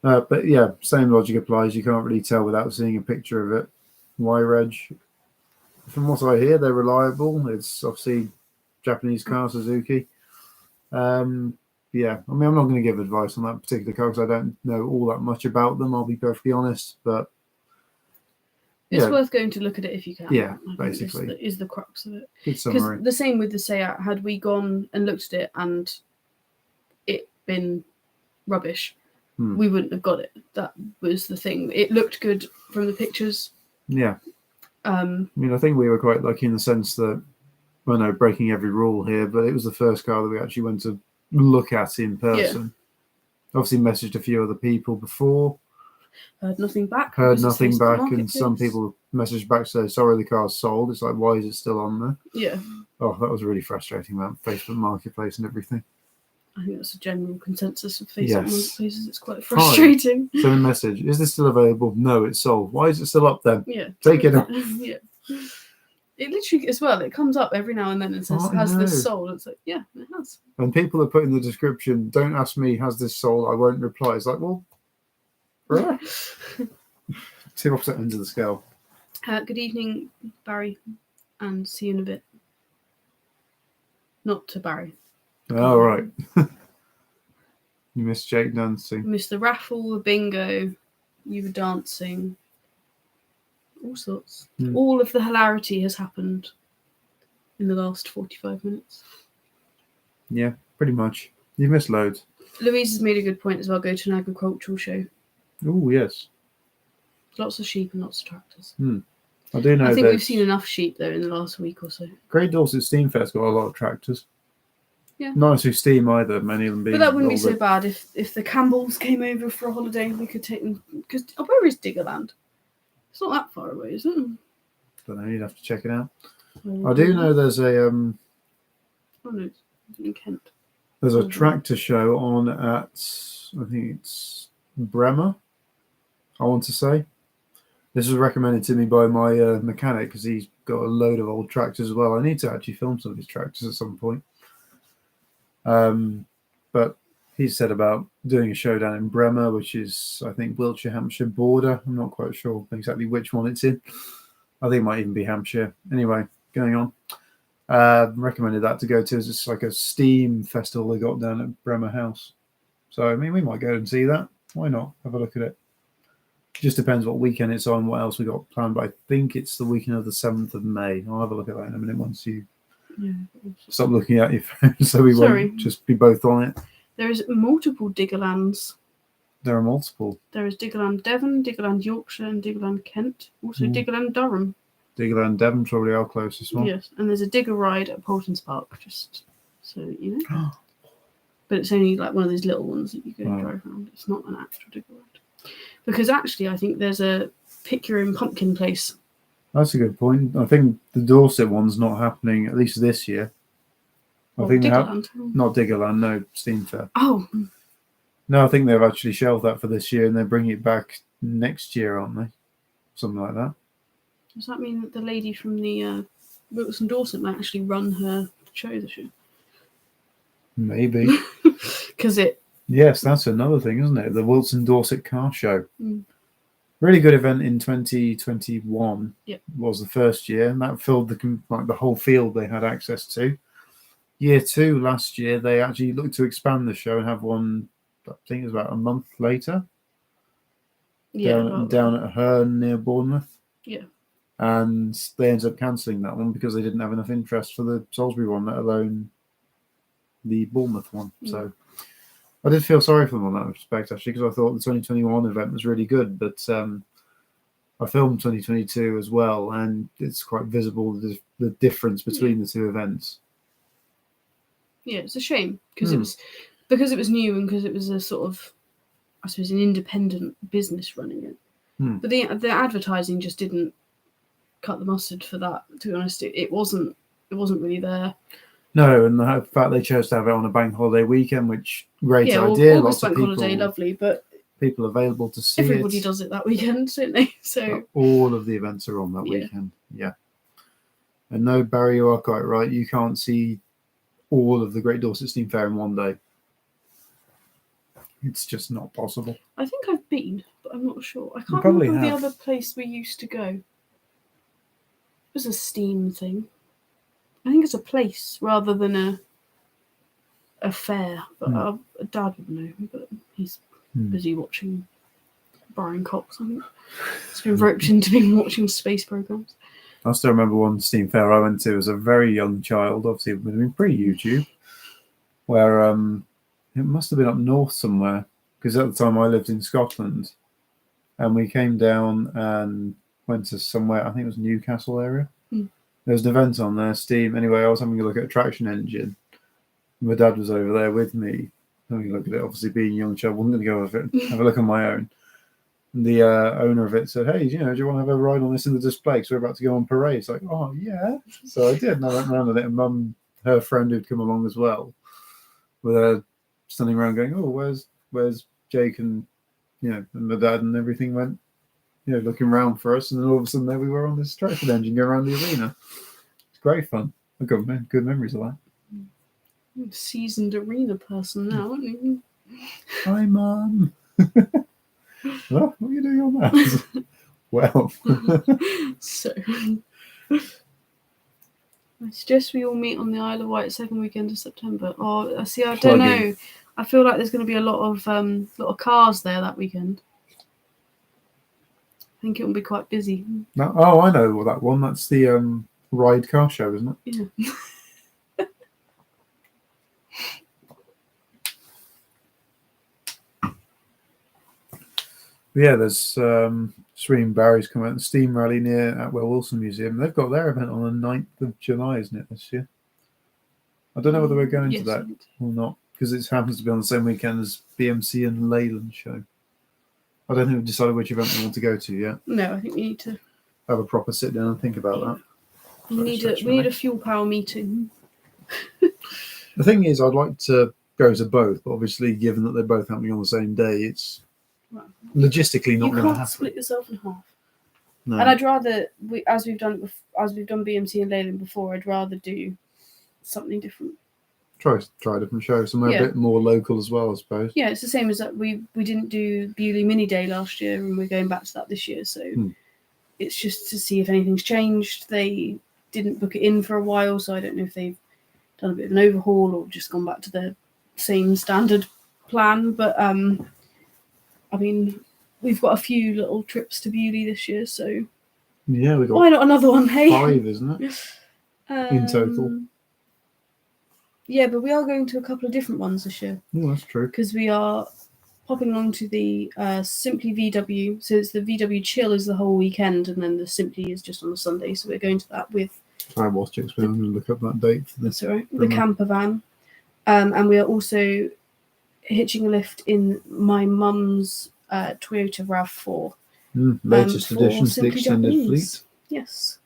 But yeah, same logic applies. You can't really tell without seeing a picture of it. Y-Reg, from what I hear, they're reliable. It's obviously Japanese car, Suzuki. Yeah, I mean, I'm not going to give advice on that particular car because I don't know all that much about them, I'll be perfectly honest. But it's worth going to look at it if you can. Yeah, basically. Is the crux of it. Good summary. Because the same with the Seat, had we gone and looked at it and it been rubbish, we wouldn't have got it. That was the thing. It looked good from the pictures. Yeah. I mean, I think we were quite lucky in the sense that, well, no, breaking every rule here, but it was the first car that we actually went to look at in person. Yeah. Obviously messaged a few other people before, Heard nothing back. Heard because it's nothing Facebook back, and some Marketplace. people messaged back say, "Sorry, the car's sold." It's like, why is it still on there? Yeah. Oh, that was really frustrating about Facebook Marketplace and everything. I think that's a general consensus of Facebook Yes. Marketplaces. It's quite frustrating. Send a message. Is this still available? No, it's sold. Why is it still up then? Yeah. Take it off. Yeah. It literally, as well, it comes up every now and then and says, has this sold? It's like, yeah, it has. And people are putting in the description, don't ask me, has this sold? I won't reply. It's like, well, right. Two opposite ends of the scale. Good evening, Barry, and see you in a bit. Not to Barry. Oh, right. You missed Jake dancing. Missed the raffle, the bingo, you were dancing. All sorts. All of the hilarity has happened in the last 45 minutes. Yeah, pretty much. You missed loads. Louise has made a good point as well. Go to an agricultural show. Oh, yes. Lots of sheep and lots of tractors. I do know. I think we've seen enough sheep though in the last week or so. Great Dorset Steam Fair's got a lot of tractors. Yeah. Not through steam either, many of them being. But that wouldn't be so bad if the Campbells came over for a holiday. We could take them. Because where is Diggerland? It's not that far away, is it? Don't know. You'd have to check it out. I do know there's a Oh no, it's in Kent. There's a tractor show on at, I think it's Bremer, I want to say. This was recommended to me by my mechanic because he's got a load of old tractors as well. I need to actually film some of his tractors at some point. But he said about doing a show down in Bremer, which is, I think, Wiltshire-Hampshire border. I'm not quite sure exactly which one it's in. I think it might even be Hampshire. Anyway, going on. Recommended that to go to. It's like a steam festival they got down at Bremer House. So, I mean, we might go and see that. Why not? Have a look at it. Just depends what weekend it's on, what else we got planned. But I think it's the weekend of the 7th of May. I'll have a look at that in a minute once you stop looking at your phone so we won't just be both on it. There is multiple Diggerlands. There are multiple. There is Diggerland Devon, Diggerland Yorkshire, and Diggerland Kent. Also Diggerland Durham. Diggerland Devon's probably our closest one. Yes, and there's a digger ride at Poultons Park, just so you know. But it's only like one of those little ones that you go drive around. It's not an actual digger ride. Because actually, I think there's a pick your own pumpkin place. That's a good point. I think the Dorset one's not happening, at least this year. I think Diggerland. Not Diggerland, no, Steam Fair. Oh. No, I think they've actually shelved that for this year and they're bringing it back next year, aren't they? Something like that. Does that mean that the lady from the Wilson Dorset might actually run her show this year? Maybe. Because Yes, that's another thing, isn't it? The Wilson Dorset Car Show. Really good event in 2021. Was the first year, and that filled the whole field they had access to. Year 2 last year, they actually looked to expand the show and have one. I think it was about a month later. Down at Herne near Bournemouth. Yeah. And they ended up cancelling that one because they didn't have enough interest for the Salisbury one, let alone the Bournemouth one. So I did feel sorry for them on that respect, actually, because I thought the 2021 event was really good. But I filmed 2022 as well, and it's quite visible the difference between the two events. Yeah, it's a shame because it was new and because it was a sort of, I suppose, an independent business running it. But the advertising just didn't cut the mustard for that. To be honest, it wasn't really there. No, and the fact they chose to have it on a bank holiday weekend, which great idea. August lots bank of people, holiday, lovely, but people available to see everybody does it that weekend, don't they? So all of the events are on that weekend. Yeah. And no, Barry, you are quite right. You can't see all of the Great Dorset Steam Fair in one day. It's just not possible. I think I've been, but I'm not sure. I can't remember the other place we used to go. It was a steam thing. I think it's a place rather than a fair. But Dad would know, but he's busy watching Brian Cox, I think. He's been roped into being watching space programs. I still remember one steam fair I went to as a very young child, obviously it would have been pre-YouTube, where it must have been up north somewhere, because at the time I lived in Scotland, and we came down and went to somewhere, I think it was Newcastle area. There was an event on there, Steam. Anyway, I was having a look at a traction engine. My dad was over there with me, having a look at it. Obviously, being a young child, I wasn't going to go have a look on my own. And the owner of it said, "Hey, do you want to have a ride on this in the display? Because we're about to go on parade." It's like, "Oh yeah." So I did, and I went around on it. And Mum, her friend who'd come along as well, with her standing around going, "Oh, where's Jake and and my dad and everything went." Looking around for us, and then all of a sudden there we were on this Stratford engine going around the arena. It's great fun. I've got good memories of that. You're a seasoned arena person now, aren't you? Hi, Mum. What are you doing on that? Well. So, I suggest we all meet on the Isle of Wight second weekend of September. Oh, I see. I don't know. I feel like there's going to be a lot of cars there that weekend. I think it will be quite busy. No, oh, I know that one. That's the ride car show, isn't it? Yeah. Yeah, there's Stream Barry's come out, the Steam Rally near Atwell Wilson Museum. They've got their event on the 9th of July, isn't it, this year? I don't know whether we're going to that or not, because it happens to be on the same weekend as BMC and Leyland show. I don't think we've decided which event we want to go to yet. No, I think we need to have a proper sit down and think about that. We need a fuel power meeting. The thing is, I'd like to go to both, but obviously, given that they're both happening on the same day, it's logistically not going to happen. You can't split yourself in half. No. And I'd rather, as we've done BMC and Leyland before, I'd rather do something different. Try a different show, somewhere a bit more local as well, I suppose. Yeah, it's the same as that we didn't do Bewley Mini Day last year, and we're going back to that this year. So it's just to see if anything's changed. They didn't book it in for a while, so I don't know if they've done a bit of an overhaul or just gone back to their same standard plan. But I mean, we've got a few little trips to Bewley this year, so yeah, we got why not another one? Hey, 5, isn't it? In total. Yeah, but we are going to a couple of different ones this year. Oh, that's true. Because we are popping along to the Simply VW. So it's the VW Chill is the whole weekend, and then the Simply is just on the Sunday. So we're going to that with... Sorry, I was just going to look up that date for this. That's all right. The camper van. And we are also hitching a lift in my mum's Toyota RAV4. Latest edition to the extended fleet. Yes.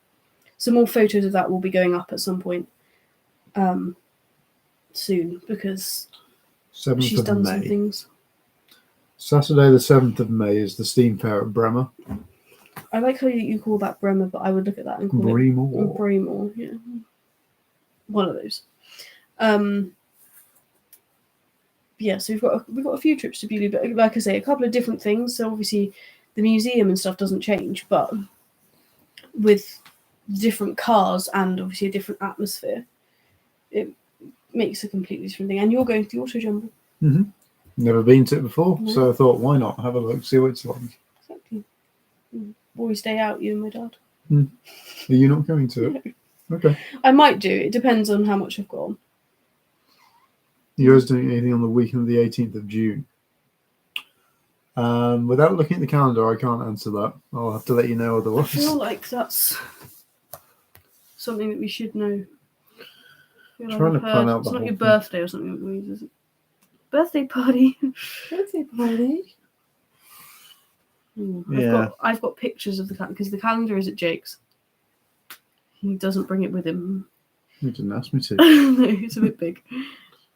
So more photos of that will be going up at some point. Soon, because she's done some things. Saturday the 7th of May is the Steam Fair at Bremer. I like how you call that Bremer, but I would look at that and call it Bremore, yeah. One of those. Yeah, so we've got a few trips to Bewley, but like I say, a couple of different things. So obviously the museum and stuff doesn't change, but with different cars and obviously a different atmosphere, it makes a completely different thing. And you're going to the Auto Jumble. Mm-hmm. Never been to it before, so I thought, why not have a look, see what it's like. Exactly. Boys' day out, you and my dad. Are you not going to it? Okay. I might do. It depends on how much I've got on. You guys doing anything on the weekend of the 18th of June? Without looking at the calendar, I can't answer that. I'll have to let you know otherwise. I feel like that's something that we should know. Trying to plan out it's not your birthday or something, is it? Birthday party. Birthday party. Yeah. I've got pictures of the calendar because the calendar is at Jake's. He doesn't bring it with him. You didn't ask me to. No, it's a bit big.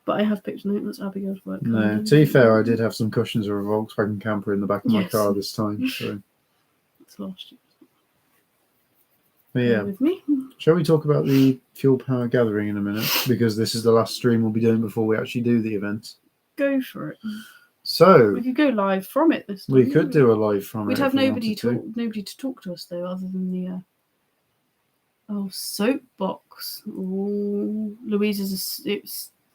But I have pictures. No, that's Abigail's work. No, to be fair, I did have some cushions of a Volkswagen camper in the back of my car this time. So. That's last year. But yeah. With me. Shall we talk about the fuel power gathering in a minute? Because this is the last stream we'll be doing before we actually do the event. Go for it. So we could go live from it this time. We could do a live from it. We'd have nobody to talk to us though, other than the soapbox. Oh, Louise is a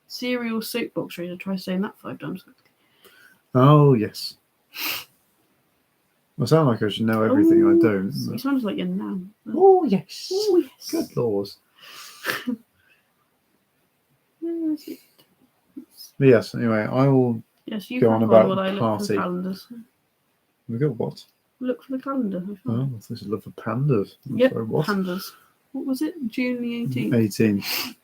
serial soapbox reader. Try saying that 5 times. Oh yes. I sound like I should know everything. I don't. It sounds like you're now. Oh yes. Oh yes. Good lord. But yes. Anyway, I will. Yes, you go on about while I the look for the party. calendars. We got what? Look for the calendar. Oh, this is love for pandas. Yep, pandas. What was it? June the 18th? 18th.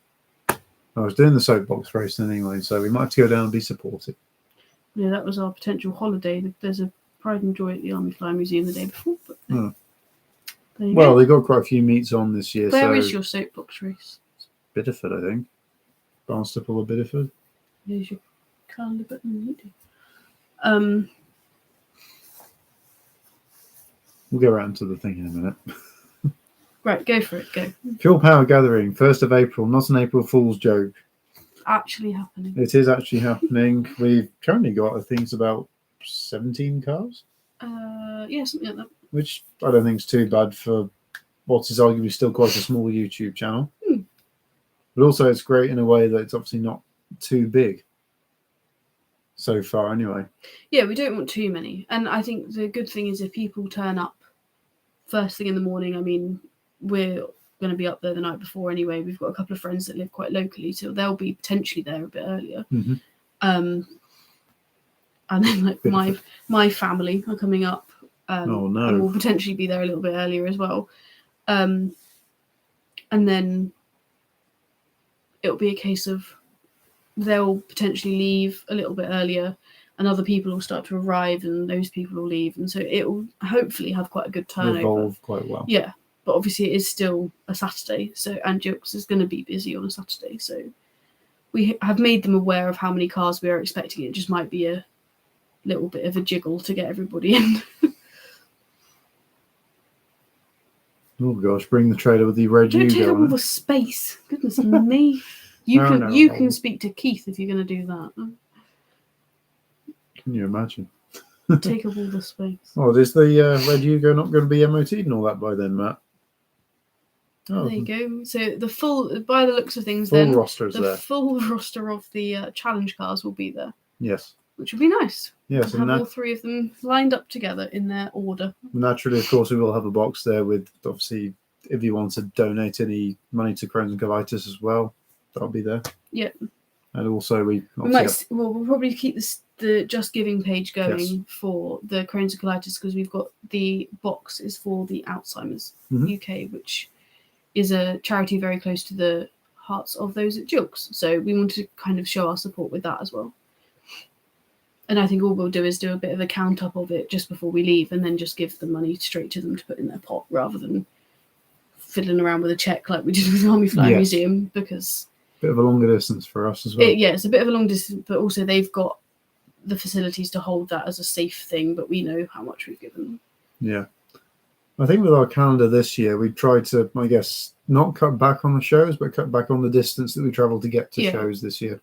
I was doing the soapbox racing anyway, so we might have to go down and be supportive. Yeah, that was our potential holiday. There's a Pride and Joy at the Army Fly Museum the day before. But there you Well, go. they got quite a few meets on this year. Where so is your soapbox race? Bideford, I think. Barnstaple or Bideford. There's your calendar button. We'll get around to the thing in a minute. Right, go for it. Go. Fuel Power Gathering, 1st of April. Not an April Fool's joke. Actually happening. It is actually happening. We've currently got, I think it's about 17 cars. Yeah, something like that. Which I don't think is too bad for what is arguably still quite a small YouTube channel. But also it's great in a way that it's obviously not too big. So far, anyway. Yeah, we don't want too many. And I think the good thing is if people turn up first thing in the morning, I mean, we're going to be up there the night before anyway. We've got a couple of friends that live quite locally, so they'll be potentially there a bit earlier. And then like my family are coming up. Oh no! And will potentially be there a little bit earlier as well. And then it'll be a case of they'll potentially leave a little bit earlier, and other people will start to arrive, and those people will leave, and so it will hopefully have quite a good turnover. Revolve quite well. Yeah, but obviously it is still a Saturday, so and Jokes is going to be busy on a Saturday, so we have made them aware of how many cars we are expecting. It just might be a little bit of a jiggle to get everybody in. Oh gosh, bring the trailer with the red Don't Yugo take up on all it. the space. Goodness me. You can speak to Keith if you're going to do that. Can you imagine? Take up all the space. Oh, is the red Yugo not going to be MOT'd and all that by then, Matt? Oh, there you go. So the full, by the looks of things, full then roster's the there. full roster of the challenge cars will be there. Yes. Which would be nice. Yes, have all three of them lined up together in their order. Naturally, of course, we will have a box there with, obviously, if you want to donate any money to Crohn's and Colitis as well, that'll be there. Yep. And also, we'll probably keep the Just Giving page going for the Crohn's and Colitis, because we've got the box is for the Alzheimer's UK, which is a charity very close to the hearts of those at Jilks. So we want to kind of show our support with that as well. And I think all we'll do is do a bit of a count up of it just before we leave, and then just give the money straight to them to put in their pot, rather than fiddling around with a check like we did with the Army Fly Museum, because bit of a longer distance for us as well. It's a bit of a long distance, but also they've got the facilities to hold that as a safe thing, but we know how much we've given them. Yeah. I think with our calendar this year, we tried to, I guess, not cut back on the shows, but cut back on the distance that we travel to get to shows this year.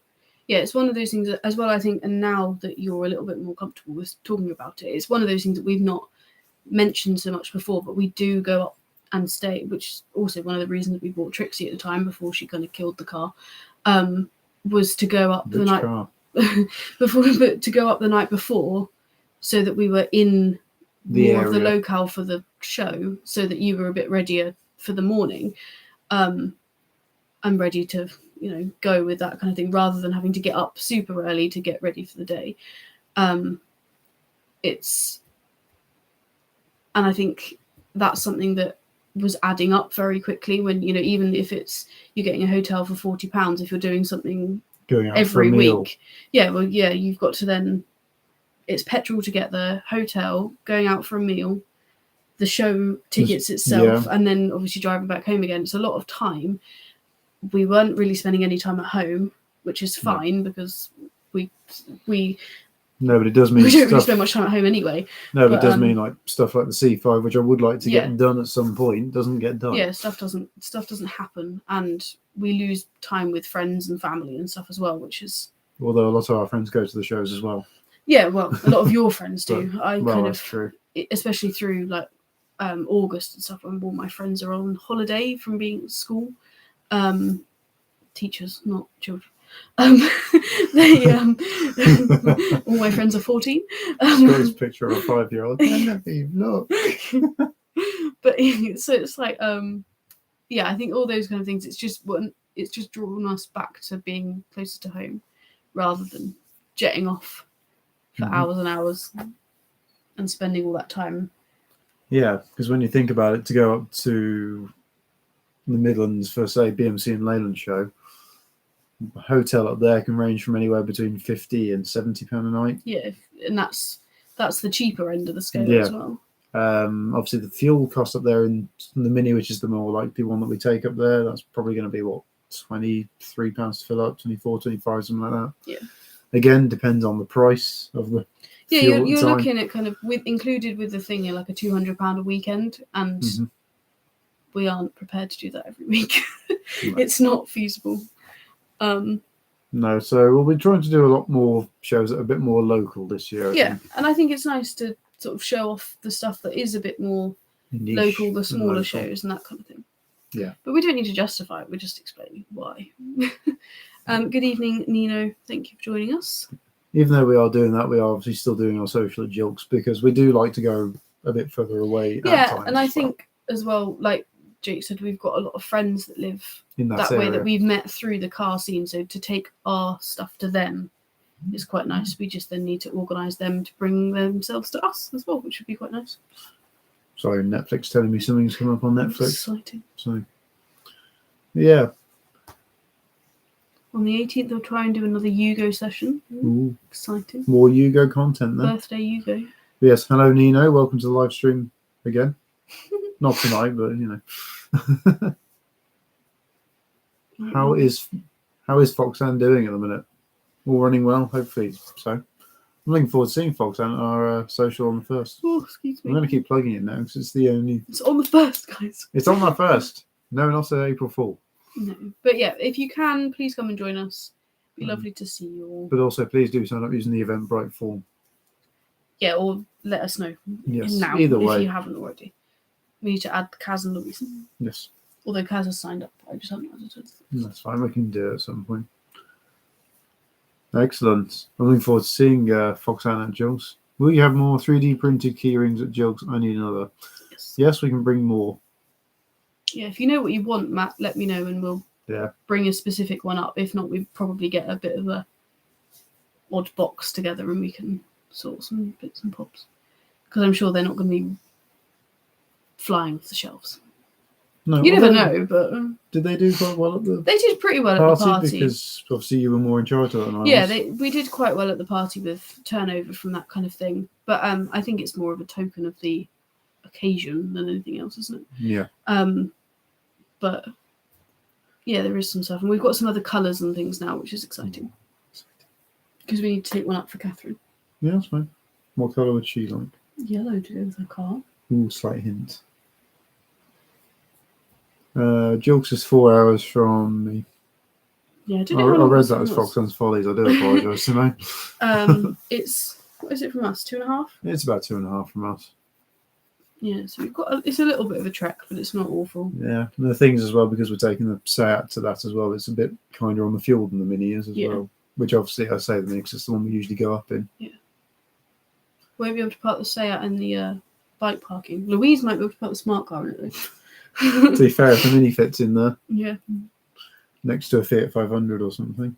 Yeah, it's one of those things that, as well, I think, and now that you're a little bit more comfortable with talking about it, it's one of those things that we've not mentioned so much before, but we do go up and stay, which is also one of the reasons we bought Trixie at the time before she kind of killed the car, was to go up the night to go up the night before, so that we were in more of the locale for the show, so that you were a bit readier for the morning, and ready to go with that kind of thing, rather than having to get up super early to get ready for the day. And I think that's something that was adding up very quickly when, even if it's you're getting a hotel for £40, if you're doing something going out every for a meal. week, you've got to then, it's petrol to get there, hotel, going out for a meal, the show tickets itself, and then obviously driving back home again. It's a lot of time. We weren't really spending any time at home, which is fine because we no, but it does mean we don't really spend much time at home anyway. No, but it does mean like stuff like the C5, which I would like to get done at some point, doesn't get done. Yeah, stuff doesn't happen, and we lose time with friends and family and stuff as well, which is. Although a lot of our friends go to the shows as well. Yeah, well, a lot of your friends do. That's true. Especially through like August and stuff, when all my friends are on holiday from being at school. Teachers, not children. They all my friends are 14. Got this picture of a 5-year-old. Look. But so it's like I think all those kind of things, it's just drawn us back to being closer to home, rather than jetting off for hours and hours and spending all that time. Yeah, because when you think about it, to go up to the Midlands for, say, BMC and Leyland show, a hotel up there can range from anywhere between £50 and £70 a night. Yeah, and that's That's the cheaper end of the scale Yeah. as well. Obviously, the fuel cost up there in the Mini, which is the more likely one that we take up there, that's probably going to be what, £23 to fill up, 24, 25, something like that. Yeah. Again, depends on the price of the Yeah, fuel you're at the time. looking at kind of included with the thing, like a £200 a weekend, and we aren't prepared to do that every week. No. It's not feasible. No, so we'll be trying to do a lot more shows that are a bit more local this year. I think. And I think it's nice to sort of show off the stuff that is a bit more Niche local, the and smaller local. shows and that kind of thing. Yeah. But we don't need to justify it, we're just explaining why. Good evening, Nino. Thank you for joining us. Even though we are doing that, we are obviously still doing our social at Jilks because we do like to go a bit further away. Yeah, and I think as well, like Jake said, we've got a lot of friends that live in that way that we've met through the car scene. So to take our stuff to them is quite nice. We just then need to organise them to bring themselves to us as well, which would be quite nice. Sorry, Netflix telling me something's come up on Netflix. Exciting. So, yeah. On the 18th, they'll try and do another Yugo session. Ooh. Exciting. More Yugo content then. Birthday Yugo. Yes. Hello, Nino. Welcome to the live stream again. Not tonight, but you know. How is Foxanne doing at the minute? All running well, hopefully. So I'm looking forward to seeing Foxanne at our social on the 1st. Oh, excuse me. I'm going to keep plugging it now because it's the only. It's on the 1st, guys. It's on the 1st. No, not April Fool. No, but yeah, if you can, please come and join us. It'd be lovely to see you all. But also, please do sign up using the Eventbrite form. Yeah, or let us know now either way if you haven't already. We need to add Kaz and Louise. Yes. Although Kaz has signed up, I just haven't added it. That's fine. We can do it at some point. Excellent. I'm looking forward to seeing Foxanne at Jilks. Will you have more 3D printed key rings at Jilks? I need another. Yes, we can bring more. Yeah, if you know what you want, Matt, let me know and we'll bring a specific one up. If not, we probably get a bit of a odd box together and we can sort some bits and pops. Because I'm sure they're not going to be flying off the shelves. No, you never know, but did they do quite well at the? They did pretty well at the party because obviously you were more in charge of that. Yeah, we did quite well at the party with turnover from that kind of thing. But I think it's more of a token of the occasion than anything else, isn't it? Yeah. But yeah, there is some stuff, and we've got some other colours and things now, which is exciting. Because we need to take one up for Catherine. Yeah, that's fine. What colour would she like? Yellow to go with her car. Ooh, slight hint. Jilks is 4 hours from me. Yeah, I read that as Foxanne's Follies. I do apologise, Simone. It's what is it from us? 2.5. It's about 2.5 from us. Yeah, so we've got it's a little bit of a trek, but it's not awful. Yeah, and the things as well, because we're taking the Seat to that as well. It's a bit kinder on the fuel than the Mini is as well. Which obviously I say the Mini because it's the one we usually go up in. Yeah. Won't be able to park the Seat in the bike parking. Louise might be able to park the smart car in it though. To be fair, if the Mini fits in there. Yeah. Next to a Fiat 500 or something.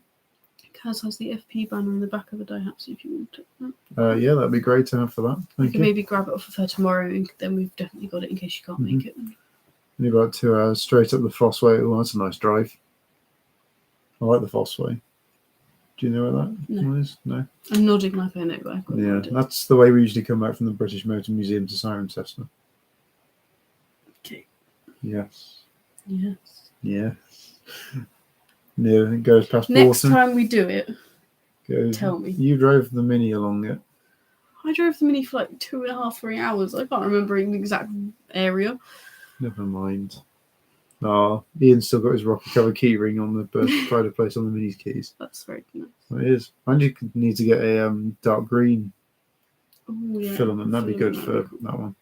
Kaz has the FP banner in the back of the Daihatsu if you want it. Yeah, that'd be great to have for that. We can maybe grab it off of her tomorrow, and then we've definitely got it in case you can't make it. Only about 2 hours straight up the Fossway. Oh, that's a nice drive. I like the Fossway. Do you know where that is? No. I'm nodding like I know, but I've got no idea. That's the way we usually come back from the British Motor Museum to Cirencester. Okay. Yes. Yes. Yes. Yeah, it goes past Next Borton. time we do it, tell me. You drove the Mini along it. I drove the Mini for like 2.5, 3 hours. I can't remember the exact area. Never mind. Oh, Ian's still got his rocket cover key ring on the Friday place on the Mini's keys. That's very nice. It is. And you need to get a dark green filament. That'd be good for that one.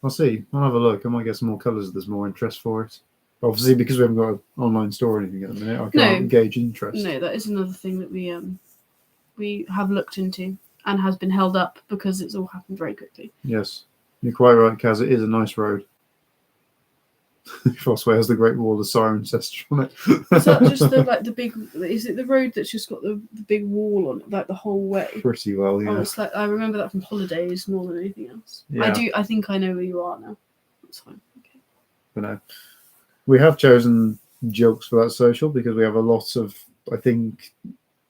I'll see. I'll have a look. I might get some more colours if there's more interest for it. Obviously, because we haven't got an online store or anything at the minute, I can't gauge interest. No, that is another thing that we have looked into and has been held up because it's all happened very quickly. Yes, you're quite right, Kaz. It is a nice road. Fossway has the Great Wall of Cirencester on it. Is that just the big? Is it the road that's just got the big wall on it, like the whole way? Pretty well, yeah. Oh, it's like I remember that from holidays more than anything else. Yeah. I think I know where you are now. That's fine. Okay. But no, we have chosen Jilks for that social because we have a lot of, I think,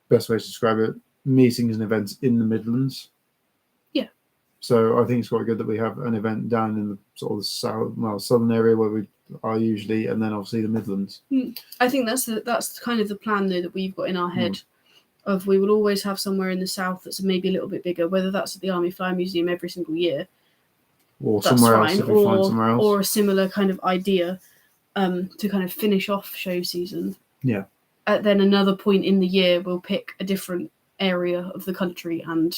best way to describe it, meetings and events in the Midlands. So I think it's quite good that we have an event down in the sort of the southern area where we are usually, and then obviously the Midlands. I think that's kind of the plan though that we've got in our head. Of we will always have somewhere in the south that's maybe a little bit bigger, whether that's at the Army Fire Museum every single year, or somewhere else if we find somewhere else, or a similar kind of idea to kind of finish off show season. Yeah. At then another point in the year, we'll pick a different area of the country and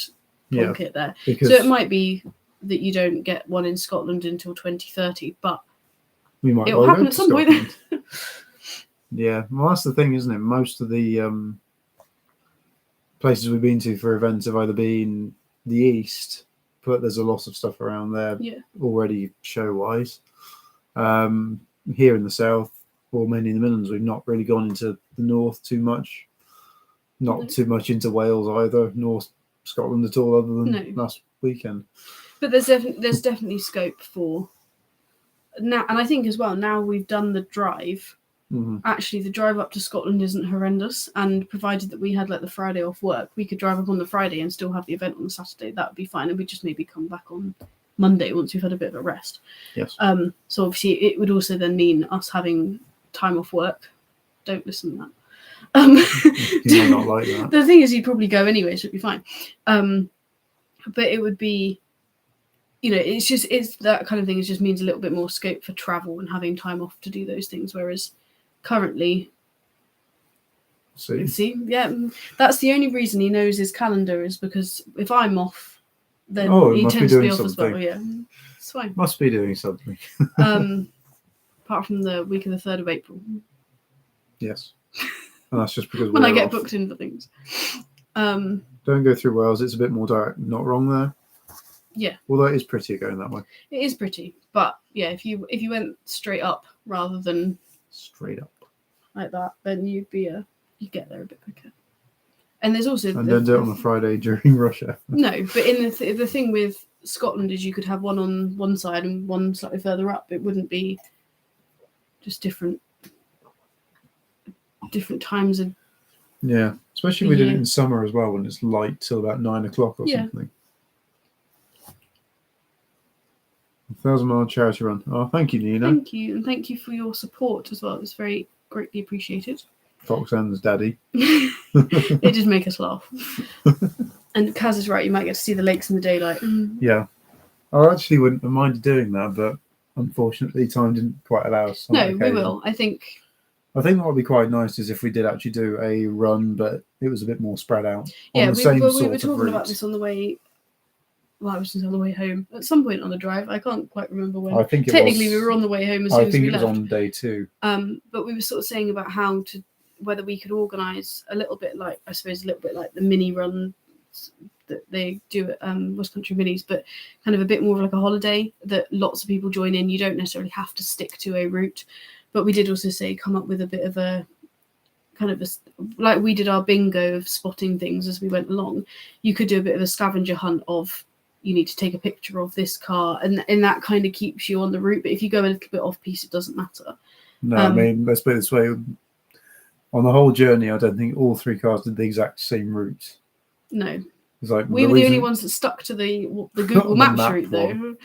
plonk it there. So it might be that you don't get one in Scotland until 2030, but we might it'll happen at some point. Yeah, well, that's the thing, isn't it? Most of the places we've been to for events have either been the east, but there's a lot of stuff around there already show-wise. Here in the south, or mainly in the Midlands, we've not really gone into the north too much. Not too much into Wales either, nor Scotland at all, other than last weekend. But there's definitely scope for now, and I think as well, now we've done the drive. Actually, the drive up to Scotland isn't horrendous, and provided that we had like the Friday off work, we could drive up on the Friday and still have the event on the Saturday. That would be fine, and we'd just maybe come back on Monday once we've had a bit of a rest. Yes. So obviously, it would also then mean us having time off work. Don't listen to that. You might not like that. The thing is, you'd probably go anyway, so it'd be fine. But it would be, it's that kind of thing. It just means a little bit more scope for travel and having time off to do those things. Whereas currently, see, that's the only reason he knows his calendar is because if I'm off, then he tends to be off as well. Yeah, it's fine. Must be doing something. Apart from the week of the 3rd of April. Yes. And that's just because when I get booked in for things. Don't go through Wales. It's a bit more direct. Not wrong there. Yeah. Although it is prettier going that way. It is pretty, but yeah, if you went straight up rather than straight up like that, then you'd get there a bit quicker. And there's also don't do it on a Friday during rush hour. No, but in the thing with Scotland is you could have one on one side and one slightly further up. It wouldn't be just different times of especially if we did it in summer as well when it's light till about 9 o'clock or something. 1,000-mile charity run. Oh, thank you, Nina. Thank you, and thank you for your support as well. It's very greatly appreciated. Foxhand's daddy. They just make us laugh. And Kaz is right, you might get to see the lakes in the daylight. Yeah. I actually wouldn't have minded doing that, but unfortunately time didn't quite allow us. No, we will. I think what would be quite nice is if we did actually do a run, but it was a bit more spread out. Yeah, we were talking about this on the way. Well, I was just on the way home at some point on the drive. I can't quite remember when. I think technically we were on the way home as soon as we left. I think it was on day 2. But we were sort of saying about whether we could organise a little bit like the mini run that they do at West Country Minis, but kind of a bit more of like a holiday that lots of people join in. You don't necessarily have to stick to a route, but we did also say come up with a bit of a kind of like we did our bingo of spotting things as we went along. You could do a bit of a scavenger hunt of you need to take a picture of this car, and that kind of keeps you on the route. But if you go a little bit off piece, it doesn't matter. No, I mean, let's put it this way. On the whole journey, I don't think all 3 cars did the exact same route. No. It's like we were the only ones that stuck to the Google Maps route, though.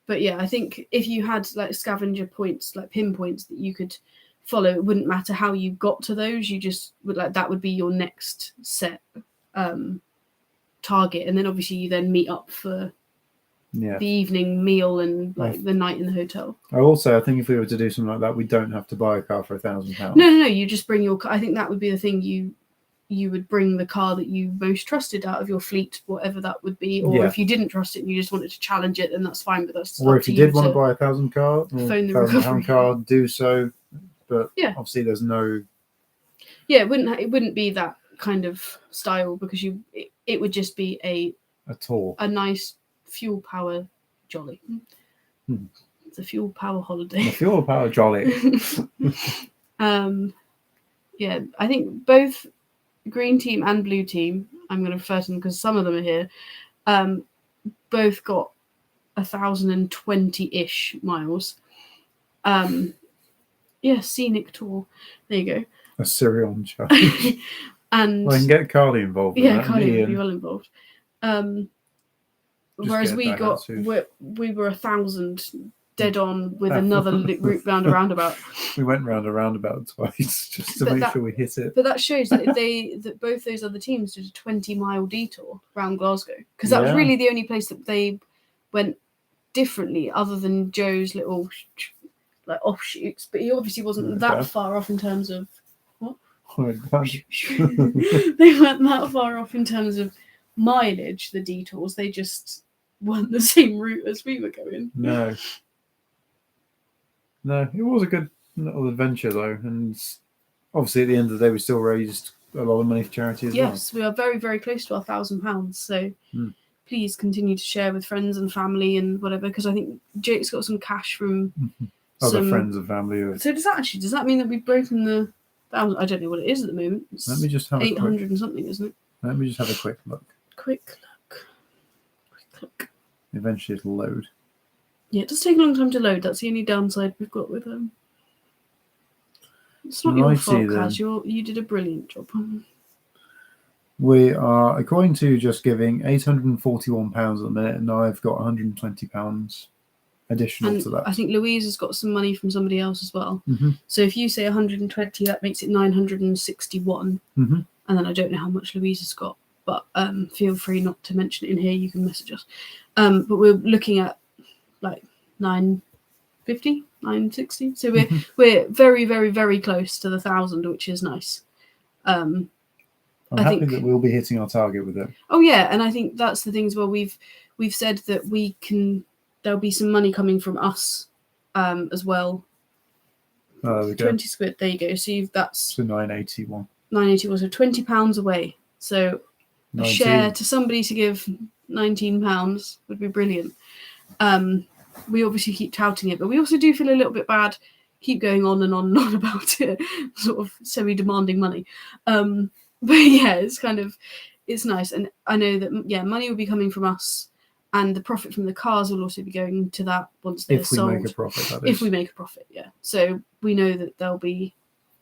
But yeah, I think if you had like scavenger points, like pinpoints that you could follow, it wouldn't matter how you got to those. You just would that would be your next set target, and then obviously you then meet up for the evening meal and like the night in the hotel. I think if we were to do something like that, we don't have to buy a car for £1,000. No, you just bring your car. I think that would be the thing. You would bring the car that you most trusted out of your fleet, whatever that would be, or if you didn't trust it and you just wanted to challenge it, then that's fine with us. Or if you did want to buy a £1,000 car, do so. But obviously there's no. Yeah, it wouldn't be that kind of style because it would just be a tour, a nice fuel power jolly. It's a fuel power holiday. A fuel power jolly. Yeah, I think both green team and blue team, I'm going to refer to them because some of them are here, both got 1,020-ish miles. Scenic tour. There you go. A Sirion challenge. And I can get Carly involved. Yeah, Carly will be well involved. Whereas get we back got to- we were 1,000 dead on with another route round a roundabout. We went round a roundabout twice just to But make sure we hit it. But that shows that that both those other teams did a 20-mile detour around Glasgow, because that was really the only place that they went differently, other than Joe's little like offshoots. But he obviously wasn't that far off in terms of what. They weren't that far off in terms of mileage. The detours, they just weren't the same route as we were going. No, it was a good little adventure though, and obviously at the end of the day we still raised a lot of money for charity as well. Yes, we are very, very close to our £1,000. So please continue to share with friends and family and whatever, because I think Jake's got some cash from other friends and family. So does that mean that we've broken the 1,000? I don't know what it is at the moment. It's Let me just have 800 and something, isn't it? Let me just have a quick look. Quick look. Eventually it'll load. Yeah, it does take a long time to load. That's the only downside we've got with them. It's not your fault, Kaz. You did a brilliant job. We are, according to Just Giving, £841 at the minute, and I've got £120 additional to that. I think Louise has got some money from somebody else as well. Mm-hmm. So if you say 120, that makes it 961. Mm-hmm. And then I don't know how much Louise has got, but feel free not to mention it in here. You can message us. But we're looking at like 950, 960. So we're very, very, very close to the 1,000, which is nice. I'm happy that we'll be hitting our target with it. Oh yeah, and I think that's the thing as well. We've said that there'll be some money coming from us as well. Oh, there we go. 20 squid. There you go. So that's 981. 981. So £20 away. So 19. A share to somebody to give £19 would be brilliant. We obviously keep touting it, but we also do feel a little bit bad. Keep going on and on and on about it, sort of semi-demanding money. But yeah, it's nice. And I know that, money will be coming from us, and the profit from the cars will also be going to that once they're sold. If we make a profit, that is. If we make a profit, yeah. So we know that there'll be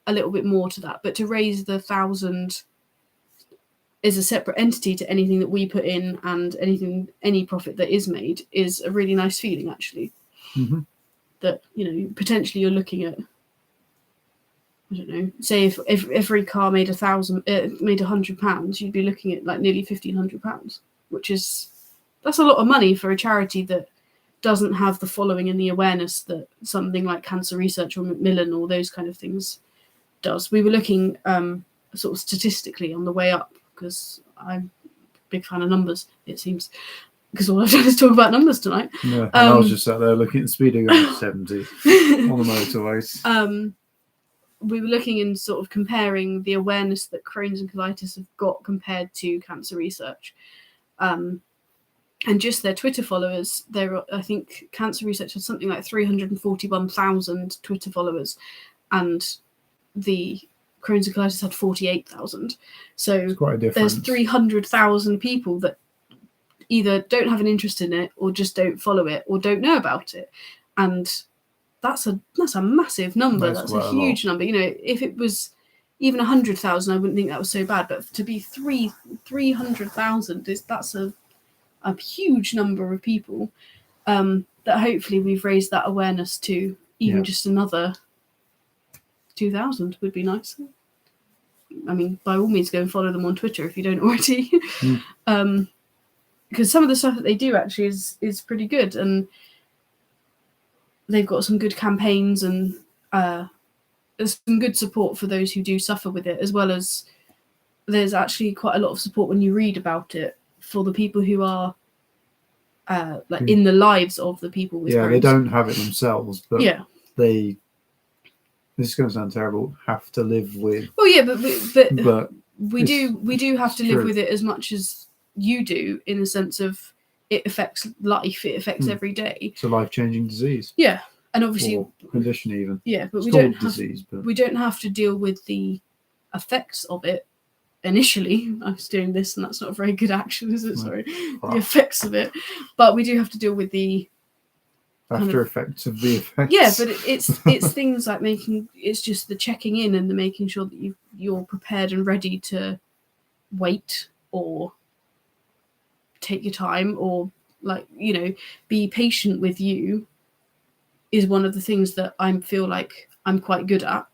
a little bit more to that. But to raise the 1,000 is a separate entity to anything that we put in, and any profit that is made is a really nice feeling, actually. Mm-hmm. That, potentially you're looking at, I don't know, say if every car made £100, you'd be looking at like nearly £1,500, that's a lot of money for a charity that doesn't have the following and the awareness that something like Cancer Research or Macmillan or those kind of things does. We were looking sort of statistically on the way up, because I'm a big fan of numbers, it seems, because all I've done is talk about numbers tonight. Yeah, and I was just sat there looking at the speeding on 70 on the motorways. We were looking and sort of comparing the awareness that Crohn's and colitis have got compared to Cancer Research. And just their Twitter followers, I think Cancer Research had something like 341,000 Twitter followers, and the Crohn's and colitis had 48,000. So it's quite a difference. There's 300,000 people that either don't have an interest in it, or just don't follow it, or don't know about it. And that's a massive number. That's a huge number. If it was even 100,000, I wouldn't think that was so bad. But to be 300,000 that's a huge number of people that hopefully we've raised that awareness to. Even just another 2,000 would be nice. I mean, by all means, go and follow them on Twitter if you don't already. Because some of the stuff that they do actually is pretty good, and they've got some good campaigns, and there's some good support for those who do suffer with it, as well as there's actually quite a lot of support when you read about it for the people who are in the lives of the people with Crohn's. They don't have it themselves, but they, this is going to sound terrible, have to live with. Well, yeah, but we do have to live with it as much as you do, in the sense of it affects life, it affects every day. It's a life-changing disease. Yeah, and obviously, or condition even. Yeah, but it's we don't have to deal with the effects of it initially. I was doing this, and that's not a very good action, is it? Sorry, the effects of it, but we do have to deal with the after effects of the effects. Yeah, but it's things like it's just the checking in and the making sure that you're prepared and ready to wait or take your time or Like, you know, be patient with you is one of the things that I feel like I'm quite good at.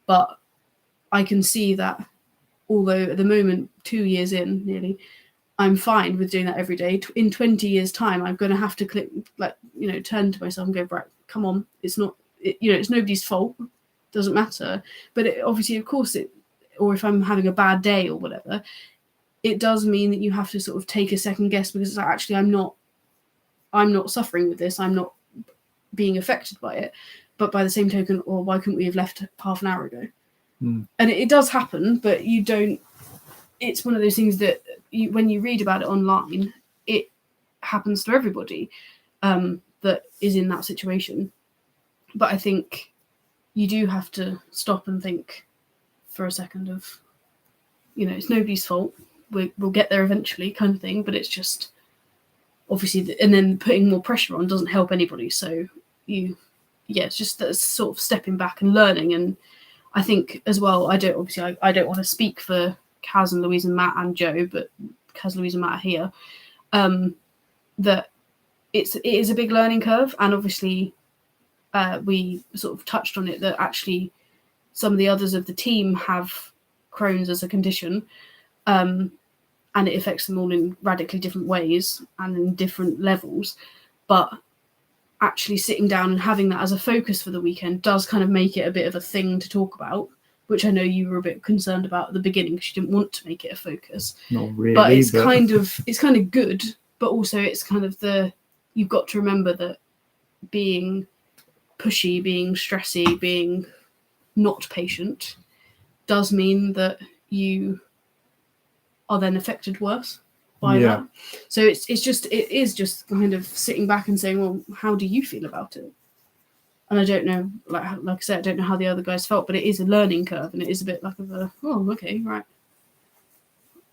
But I can see that although at the moment, 2 years in nearly, I'm fine with doing that every day. In 20 years' time, I'm going to have to click, like, you know, turn to myself and go, right, come on. It's not, you know, it's nobody's fault. Doesn't matter. But obviously, of course, or if I'm having a bad day or whatever, it does mean that you have to sort of take a second guess, because it's like, actually, I'm not suffering with this. I'm not being affected by it. But by the same token, or why couldn't we have left half an hour ago? And it does happen, but you don't. It's one of those things that when you read about it online, it happens to everybody that is in that situation. But I think you do have to stop and think for a second of, you know, it's nobody's fault. We'll get there eventually, kind of thing. But it's just obviously, and then putting more pressure on doesn't help anybody. So it's just that sort of stepping back and learning. And I think as well, I don't want to speak for Kaz and Louise and Matt and Joe, but Kaz, Louise and Matt are here, that it is a big learning curve. And obviously we sort of touched on it, that actually some of the others of the team have Crohn's as a condition, and it affects them all in radically different ways and in different levels. But actually sitting down and having that as a focus for the weekend does kind of make it a bit of a thing to talk about, which I know you were a bit concerned about at the beginning because you didn't want to make it a focus. Not really, but it's kind of good, but also it's kind of you've got to remember that being pushy, being stressy, being not patient does mean that you are then affected worse by that. So it is just kind of sitting back and saying, well, how do you feel about it? And I don't know, like I said, I don't know how the other guys felt, but it is a learning curve, and it is a bit like okay, right.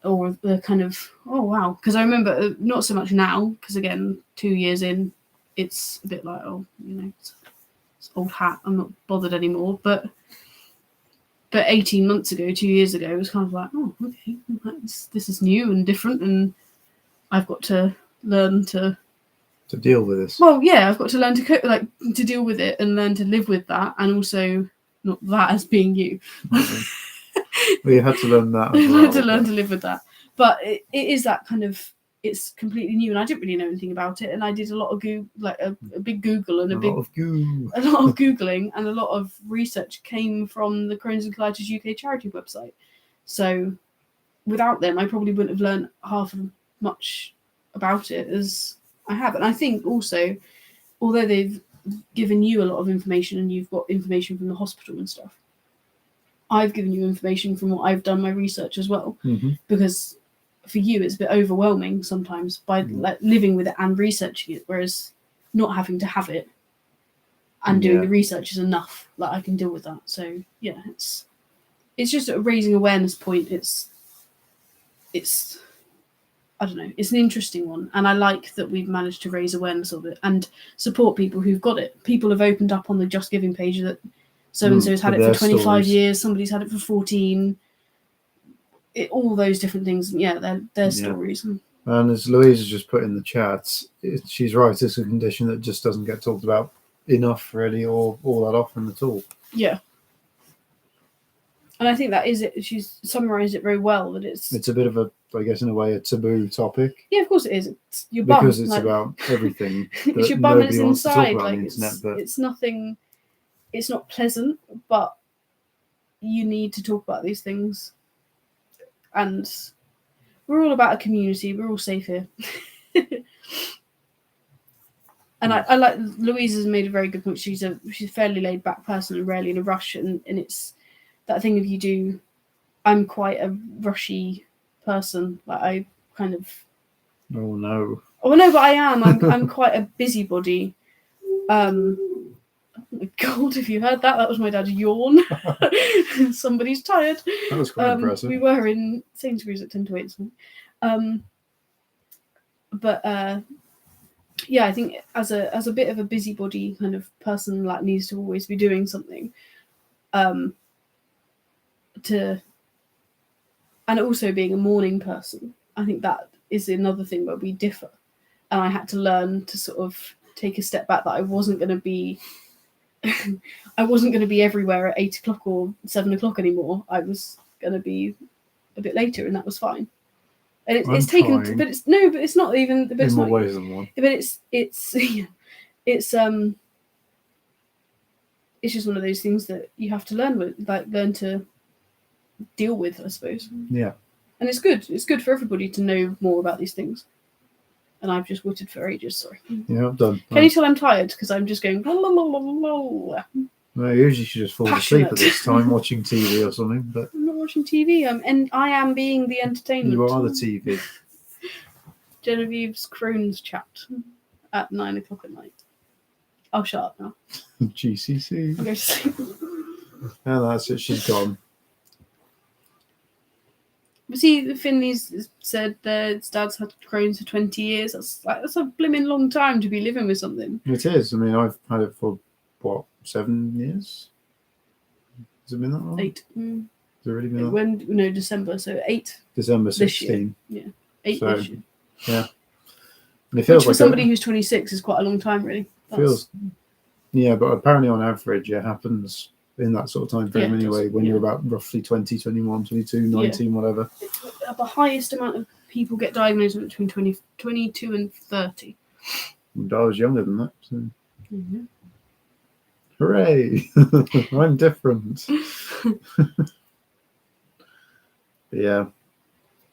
Or the kind of, oh, wow. Because I remember, not so much now, because again, 2 years in, it's a bit like, oh, you know, it's old hat, I'm not bothered anymore. But 18 months ago, 2 years ago, it was kind of like, oh, okay, this is new and different, and I've got to learn to deal with this. Well, yeah, I've got to learn to deal with it and learn to live with that, and also not that as being you. Well, you had to learn that. I had to learn to live with that. But it is that kind of, it's completely new, and I didn't really know anything about it, and I did a lot of a big Google and a lot of Googling, and a lot of research came from the Crohn's and Colitis UK charity website. So without them, I probably wouldn't have learned half as much about it as I have. And I think also, although they've given you a lot of information and you've got information from the hospital and stuff, I've given you information from what I've done my research as well. Because for you it's a bit overwhelming sometimes by like living with it and researching it, whereas not having to have it and doing the research is enough. Like, I can deal with that. So yeah, it's just a raising awareness point. It's I don't know, it's an interesting one, and I like that we've managed to raise awareness of it and support people who've got it. People have opened up on the Just Giving page that so-and-so has had it for 25 stories. years, somebody's had it for 14, all those different things. Yeah, their stories. And as Louise has just put in the chats, she's right, it's a condition that just doesn't get talked about enough, really, or all that often at all. Yeah. And I think that is it. She's summarised it very well, that it's a bit of a, I guess, in a way, a taboo topic. Yeah, of course it is. It's your bum. Because it's about everything. It's your bum and it's inside. Like, it's nothing, it's not pleasant, but you need to talk about these things. And we're all about a community. We're all safe here. And I like, Louise has made a very good point. She's a fairly laid back person and rarely in a rush. And it's that thing of I'm quite a rushy person. Like, I kind of. Oh no. Oh no, but I am. I'm quite a busybody. Oh my God, have you heard that? That was my dad yawn. Somebody's tired. That was quite impressive. We were in Sainsbury's at 10 to 8 this morning. Yeah, I think as a bit of a busybody kind of person, like, needs to always be doing something. And also being a morning person, I think that is another thing where we differ. and I had to learn to sort of take a step back, that I wasn't going to be everywhere at 8 o'clock or 7 o'clock anymore. I was going to be a bit later, and that was fine. And it's taken, but it's not even. But in it's more not, ways than one. But it's it's just one of those things that you have to learn to deal with, I suppose. Yeah. And it's good. It's good for everybody to know more about these things. And I've just witted for ages. Sorry. Yeah, I'm done. Can you tell I'm tired? Because I'm just going. Blah, blah, blah, blah, blah. No, usually she just falls asleep at this time watching TV or something. But I'm not watching TV. And I am being the entertainment. You are the TV. Genevieve's Crohn's chat at 9 o'clock at night. I'll shut up now. GCC. I'll go to sleep. And that's it. She's gone. See, Finley's said that his dad's had Crohn's for 20 years. That's a blimmin' long time to be living with something. It is. I mean, I've had it for, 7 years? Has it been that long? 8. Has it really been that? No, December. So 8. December 16. Yeah, 8 so, this year. Yeah. And it feels Which for somebody who's 26 is quite a long time, really. Yeah, but apparently on average it happens in that sort of time frame anyway, when you're about roughly 20, 21, 22, 19, whatever. The highest amount of people get diagnosed between 22 and 30. And I was younger than that. So. Mm-hmm. Hooray! I'm different. Yeah.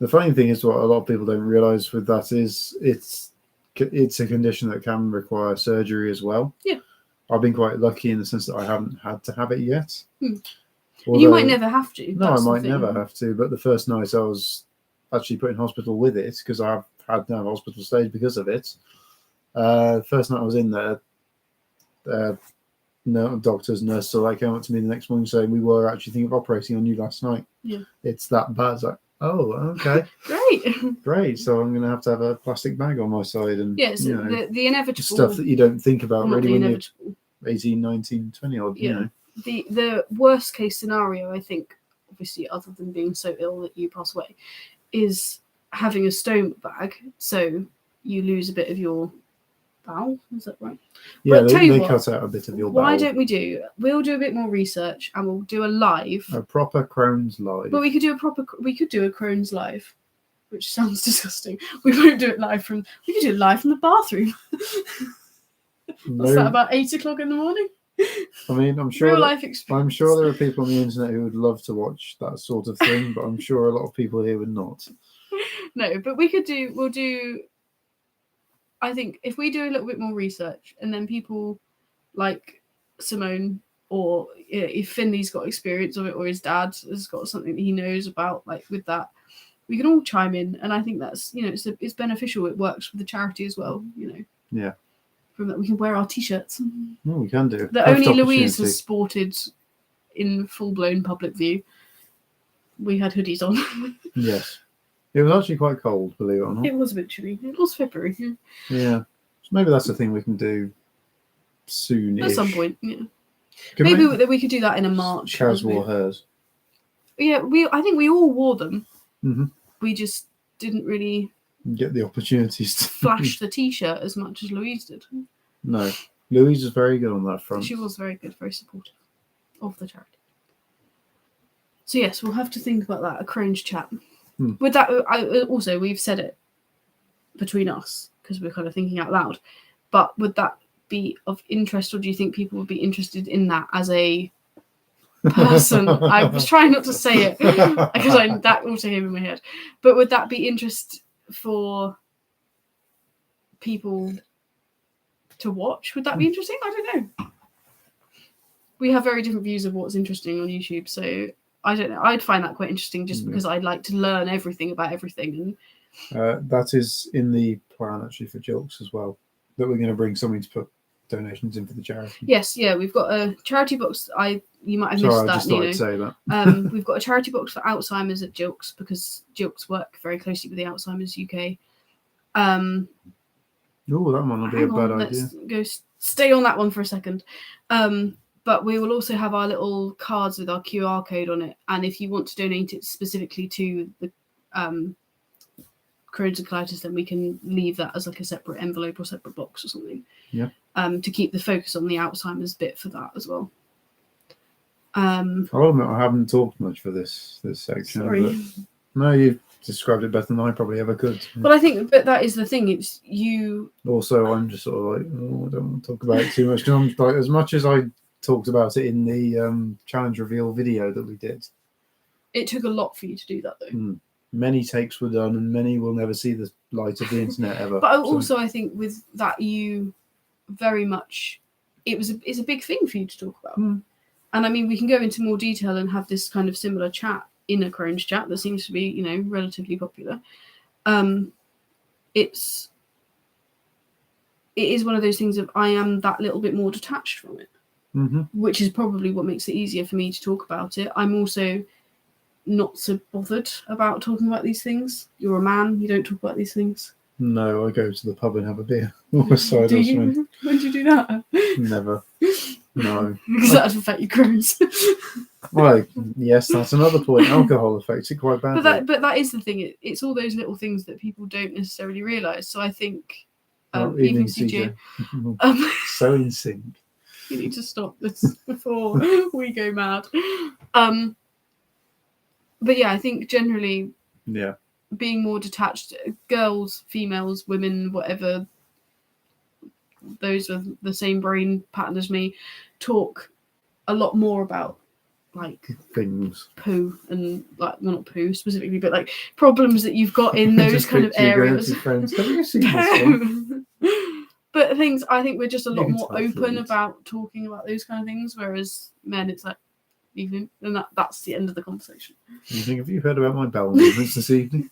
The funny thing is, what a lot of people don't realise with that is it's a condition that can require surgery as well. Yeah. I've been quite lucky in the sense that I haven't had to have it yet. Although, you might never have to. No, I might never have to. But the first night I was actually put in hospital with it, because I've had to have hospital stays because of it. First night I was in there, doctors, nurses, so they came up to me the next morning saying, we were actually thinking of operating on you last night. Yeah. It's that bad. It's like, oh, okay. Great. So I'm going to have a plastic bag on my side. And yes, the inevitable stuff that you don't think about really when you're 18, 19, 20 odd, you know. The worst case scenario, I think, obviously other than being so ill that you pass away, is having a stomach bag, so you lose a bit of your bowel. Is that right? Yeah, they cut out a bit of your bowel. Why don't we'll do a bit more research and we'll do a proper Crohn's live. But we could do a Crohn's live, which sounds disgusting. We won't do it live we could do it live from the bathroom. What's that, about 8 o'clock in the morning? I mean, I'm sure I'm sure there are people on the internet who would love to watch that sort of thing, but I'm sure a lot of people here would not. No, but we'll do. I think if we do a little bit more research, and then people like Simone, or if Finley's got experience of it, or his dad has got something that he knows about, like with that, we can all chime in, and I think that's it's beneficial. It works for the charity as well. Yeah. From that, we can wear our t-shirts. No, we can do. That only Louise has sported in full-blown public view. We had hoodies on. Yes. It was actually quite cold, believe it or not. It was a bit chilly. It was February. Yeah. So maybe that's the thing we can do soon. At some point, yeah. Maybe we could do that in a March. Kaz wore hers. Yeah, I think we all wore them. Mm-hmm. We just didn't really get the opportunities to flash the t-shirt as much as Louise did. No. Louise was very good on that front. She was very good, very supportive of the charity. So yes, we'll have to think about that, a Crohn's chat. With that, also, we've said it between us because we're kind of thinking out loud. But would that be of interest, or do you think people would be interested in that as a person? I was trying not to say it because that also came in my head. But would that be interest for people to watch? Would that be interesting? I don't know. We have very different views of what's interesting on YouTube, so I don't know. I'd find that quite interesting just because I'd like to learn everything about everything. And that is in the plan actually for Jilks as well, that we're going to bring somebody to put donations in for the charity. Yes, yeah, we've got a charity box. You might have missed that. I just thought I'd say that. We've got a charity box for Alzheimer's at Jilks because Jilks work very closely with the Alzheimer's UK. Oh, that might not be a bad idea. Let's go stay on that one for a second. But we will also have our little cards with our QR code on it. And if you want to donate it specifically to the Crohn's and colitis, then we can leave that as like a separate envelope or separate box or something. Yeah. To keep the focus on the Alzheimer's bit for that as well. I'll admit I haven't talked much for this section. Sorry. But no, you've described it better than I probably ever could. But I think that is the thing. It's you. Also, I'm just sort of like, oh, I don't want to talk about it too much. 'Cause I'm like, as much as I talked about it in the challenge reveal video that we did, It took a lot for you to do that, though. Many takes were done, and many will never see the light of the internet ever. But also, I think with that, you very much it's a big thing for you to talk about. And I mean, we can go into more detail and have this kind of similar chat in a Crohn's chat that seems to be, you know, relatively popular. It is one of those things of I am that little bit more detached from it, which is probably what makes it easier for me to talk about it. I'm also not so bothered about talking about these things. You're a man, you don't talk about these things. No, I go to the pub and have a beer. Or a cider. Do you? When do you do that? Never. No. Because that would affect your Crohn's. Well, yes, that's another point. Alcohol affects it quite badly. But that is the thing. It's all those little things that people don't necessarily realise. So I think evening CJ, so in sync. You need to stop this before we go mad. But yeah, I think generally, being more detached, girls, females, women, whatever, those with the same brain pattern as me, talk a lot more about like things, poo and like, well, not poo specifically, but like problems that you've got in those kind of areas. Friends. Have you seen this one? But things, I think we're just a lot more open about talking about those kind of things, whereas men, it's like evening, and that's the end of the conversation. You think, have you heard about my bowel movements this evening?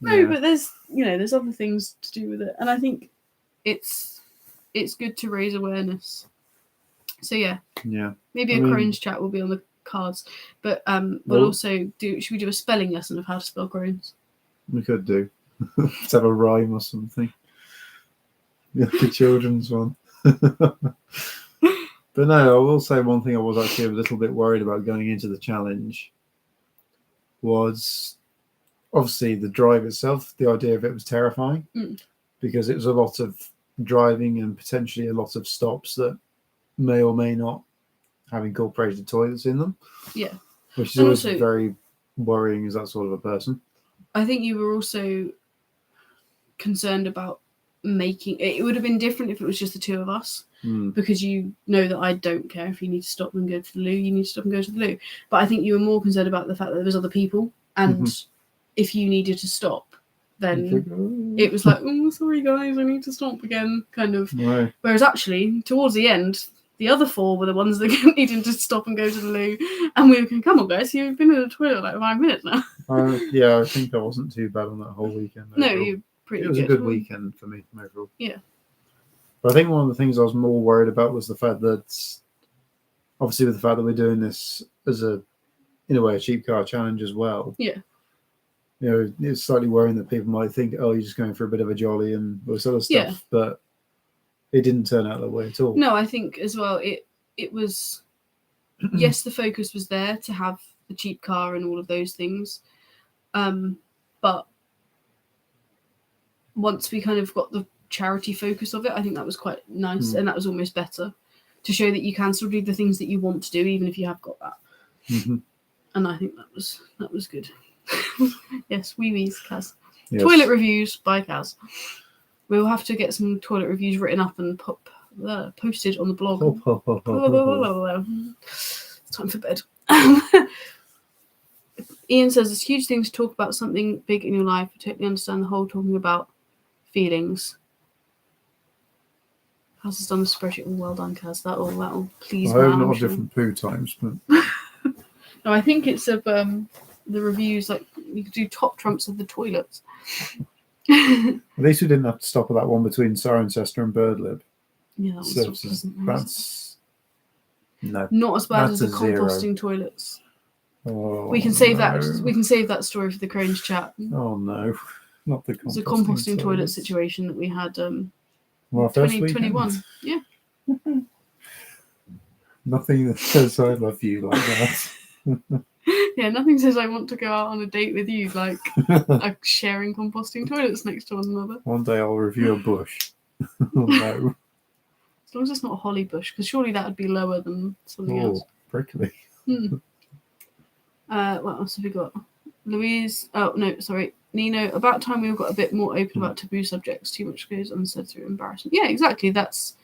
No, but there's other things to do with it, and I think it's good to raise awareness. So maybe a Crohn's chat will be on the cards, but we'll also should we do a spelling lesson of how to spell Crohn's? We could do. Let's have a rhyme or something. The children's one. But no, I will say one thing I was actually a little bit worried about going into the challenge was obviously the drive itself. The idea of it was terrifying because it was a lot of driving and potentially a lot of stops that may or may not have incorporated toilets in them. Yeah. Which is always very worrying as that sort of a person. I think you were also concerned about making it would have been different if it was just the two of us, because you know that I don't care if you need to stop and go to the loo, you need to stop and go to the loo. But I think you were more concerned about the fact that there was other people, and if you needed to stop, then it was like, oh, sorry guys, I need to stop again, kind of. Right. Whereas actually, towards the end, the other four were the ones that needed to stop and go to the loo, and we were going, come on guys, you've been in the toilet like 5 minutes now. Yeah, I think I wasn't too bad on that whole weekend. No, you. It was a good weekend for me overall. Yeah. But I think one of the things I was more worried about was the fact that, obviously with the fact that we're doing this as in a way, a cheap car challenge as well. Yeah. You know, it's slightly worrying that people might think, oh, you're just going for a bit of a jolly and all this other stuff. Yeah. But it didn't turn out that way at all. No, I think as well, it was, yes, the focus was there to have the cheap car and all of those things. But once we kind of got the charity focus of it, I think that was quite nice, and that was almost better to show that you can still do the things that you want to do, even if you have got that. And I think that was good. Yes, wee-wees, Kaz. Yes. Toilet reviews by Kaz. We'll have to get some toilet reviews written up and posted on the blog. It's time for bed. Ian says it's a huge thing to talk about something big in your life. I totally understand the whole talking about feelings. Kaz has done the spreadsheet. Well done, Kaz. That'll please. I have not different poo times, but no, I think it's of the reviews. Like you could do top trumps of the toilets. At least we didn't have to stop at that one between Cirencester and Birdlib. Yeah, that was that's no, not as bad as the composting toilets. Oh, we can save that. We can save that story for the Crohn's chat. Oh no, not the composting. It's a composting toilet situation that we had. 2021. Yeah. Nothing that says I love you like that. Yeah, nothing says I want to go out on a date with you like sharing composting toilets next to one another. One day I'll review a bush. Oh no. As long as it's not a holly bush, because surely that would be lower than something else. Prickly. What else have we got? Louise. Oh no, sorry. Nino. About time we all got a bit more open about taboo subjects. Too much goes unsaid through embarrassment. Yeah, exactly. That's.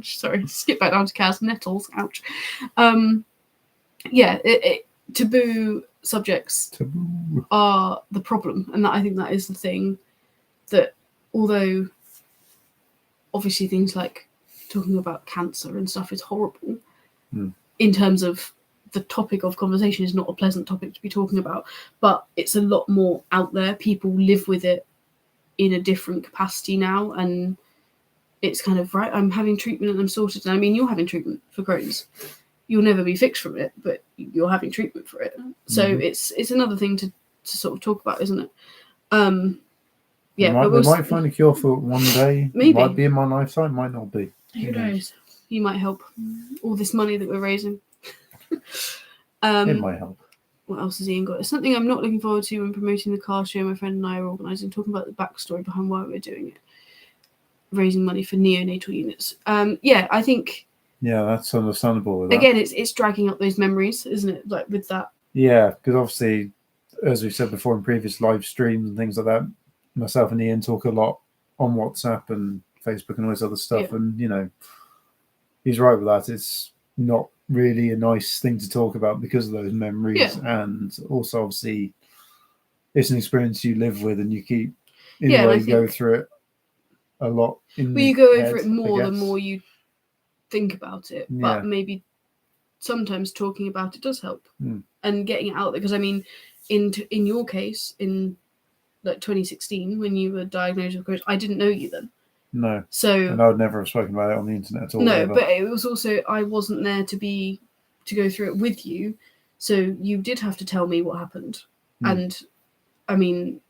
Sorry. Skip back down to Kaz. Nettles. Ouch. Yeah. Taboo subjects are the problem, and I think that is the thing. That although obviously things like talking about cancer and stuff is horrible, in terms of the topic of conversation is not a pleasant topic to be talking about, but it's a lot more out there. People live with it in a different capacity now, and it's kind of, right, I'm having treatment and I'm sorted. And I mean, you're having treatment for Crohn's. You'll never be fixed from it, but you're having treatment for it. So it's another thing to sort of talk about, isn't it? Yeah, we might find a cure for it one day. Maybe. It might be in my lifetime, might not be. Who knows? You might help. All this money that we're raising. It might help. What else has Ian got? It's something I'm not looking forward to when promoting the car show my friend and I are organising, talking about the backstory behind why we're doing it. Raising money for neonatal units. Yeah, I think... Yeah, that's understandable with that. Again, it's dragging up those memories, isn't it? Like with that. Yeah, because obviously, as we've said before in previous live streams and things like that, myself and Ian talk a lot on WhatsApp and Facebook and all this other stuff. Yeah. And, you know, he's right with that. It's not really a nice thing to talk about because of those memories. Yeah. And also, obviously, it's an experience you live with and you keep, in a way, you go through it a lot. You go over it more the more you think about it. Yeah. But maybe sometimes talking about it does help. And getting it out there. Because, I mean, in your case, in like 2016, when you were diagnosed with Crohn's, I didn't know you then. No. So, and I would never have spoken about it on the internet at all. No, but it was also, I wasn't there to go through it with you. So you did have to tell me what happened. And I mean,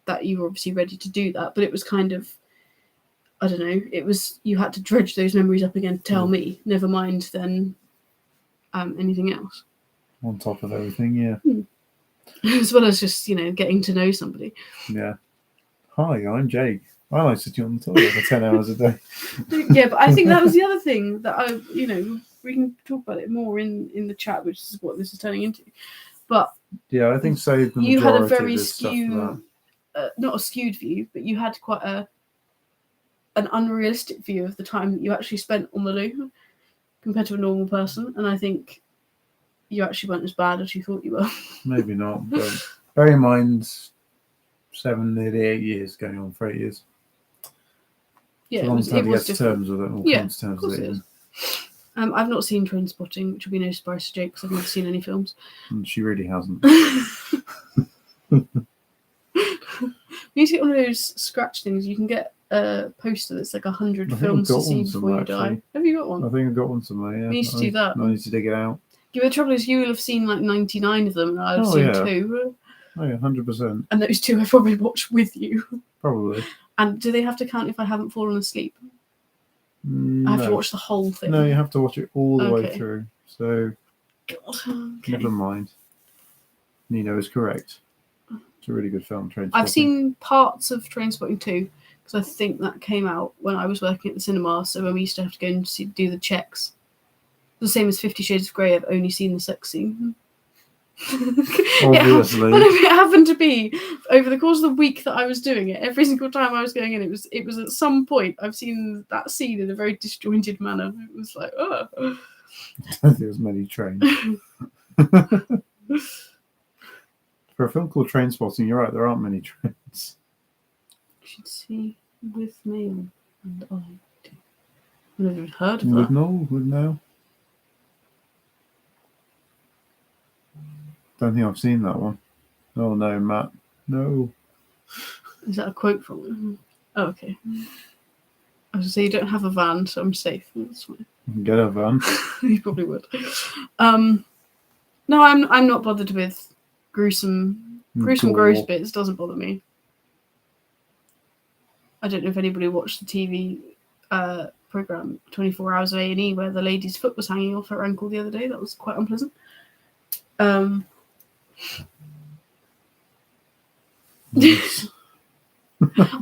that you were obviously ready to do that, but it was kind of, I don't know, it was, you had to dredge those memories up again to tell me, never mind then anything else. On top of everything, yeah. As well as just, you know, getting to know somebody. Yeah. Hi, I'm Jake. I like sitting on the toilet for 10 hours a day. Yeah, but I think that was the other thing that you know, we can talk about it more in the chat, which is what this is turning into. But yeah, I think so. You had a very skewed, not a skewed view, but you had quite an unrealistic view of the time that you actually spent on the loo compared to a normal person. And I think you actually weren't as bad as you thought you were. Maybe not, but bear in mind, 7, nearly 8 years, going on for 8 years. Yeah, it's a long time to get to terms with it. Yeah, of course it is. I've not seen Trainspotting, which will be no surprise to Jake because I've never seen any films. And she really hasn't. You get one of those scratch things, you can get a poster that's like 100 films to see before you die. Have you got one? I think I've got one somewhere, yeah. We used to do that. I need to dig it out. Yeah, the trouble is you will have seen like 99 of them, and I've seen 2. Oh yeah, 100%. And those 2 I probably watched with you. Probably. And do they have to count if I haven't fallen asleep? I have to watch the whole thing. No, you have to watch it all the way through. So, never mind. Nino is correct. It's a really good film, Trainspotting. I've seen parts of Trainspotting 2, because I think that came out when I was working at the cinema, so when we used to have to go and do the checks. The same as 50 Shades of Grey, I've only seen the sex scene. Obviously. It happened to be over the course of the week that I was doing it. Every single time I was going in, it was at some point I've seen that scene in a very disjointed manner. It was like, oh. I don't think there's many trains. For a film called Trainspotting, you're right, there aren't many trains. You should see With Mail and I do. I've never heard of that. Would know. Don't think I've seen that one. Oh no, Matt. No. Is that a quote from it? Oh, okay. I was going to say, you don't have a van, so I'm safe. That's fine. You can get a van. You probably would. No, I'm not bothered with gruesome gross bits. Doesn't bother me. I don't know if anybody watched the TV program 24 Hours of A&E where the lady's foot was hanging off her ankle the other day. That was quite unpleasant.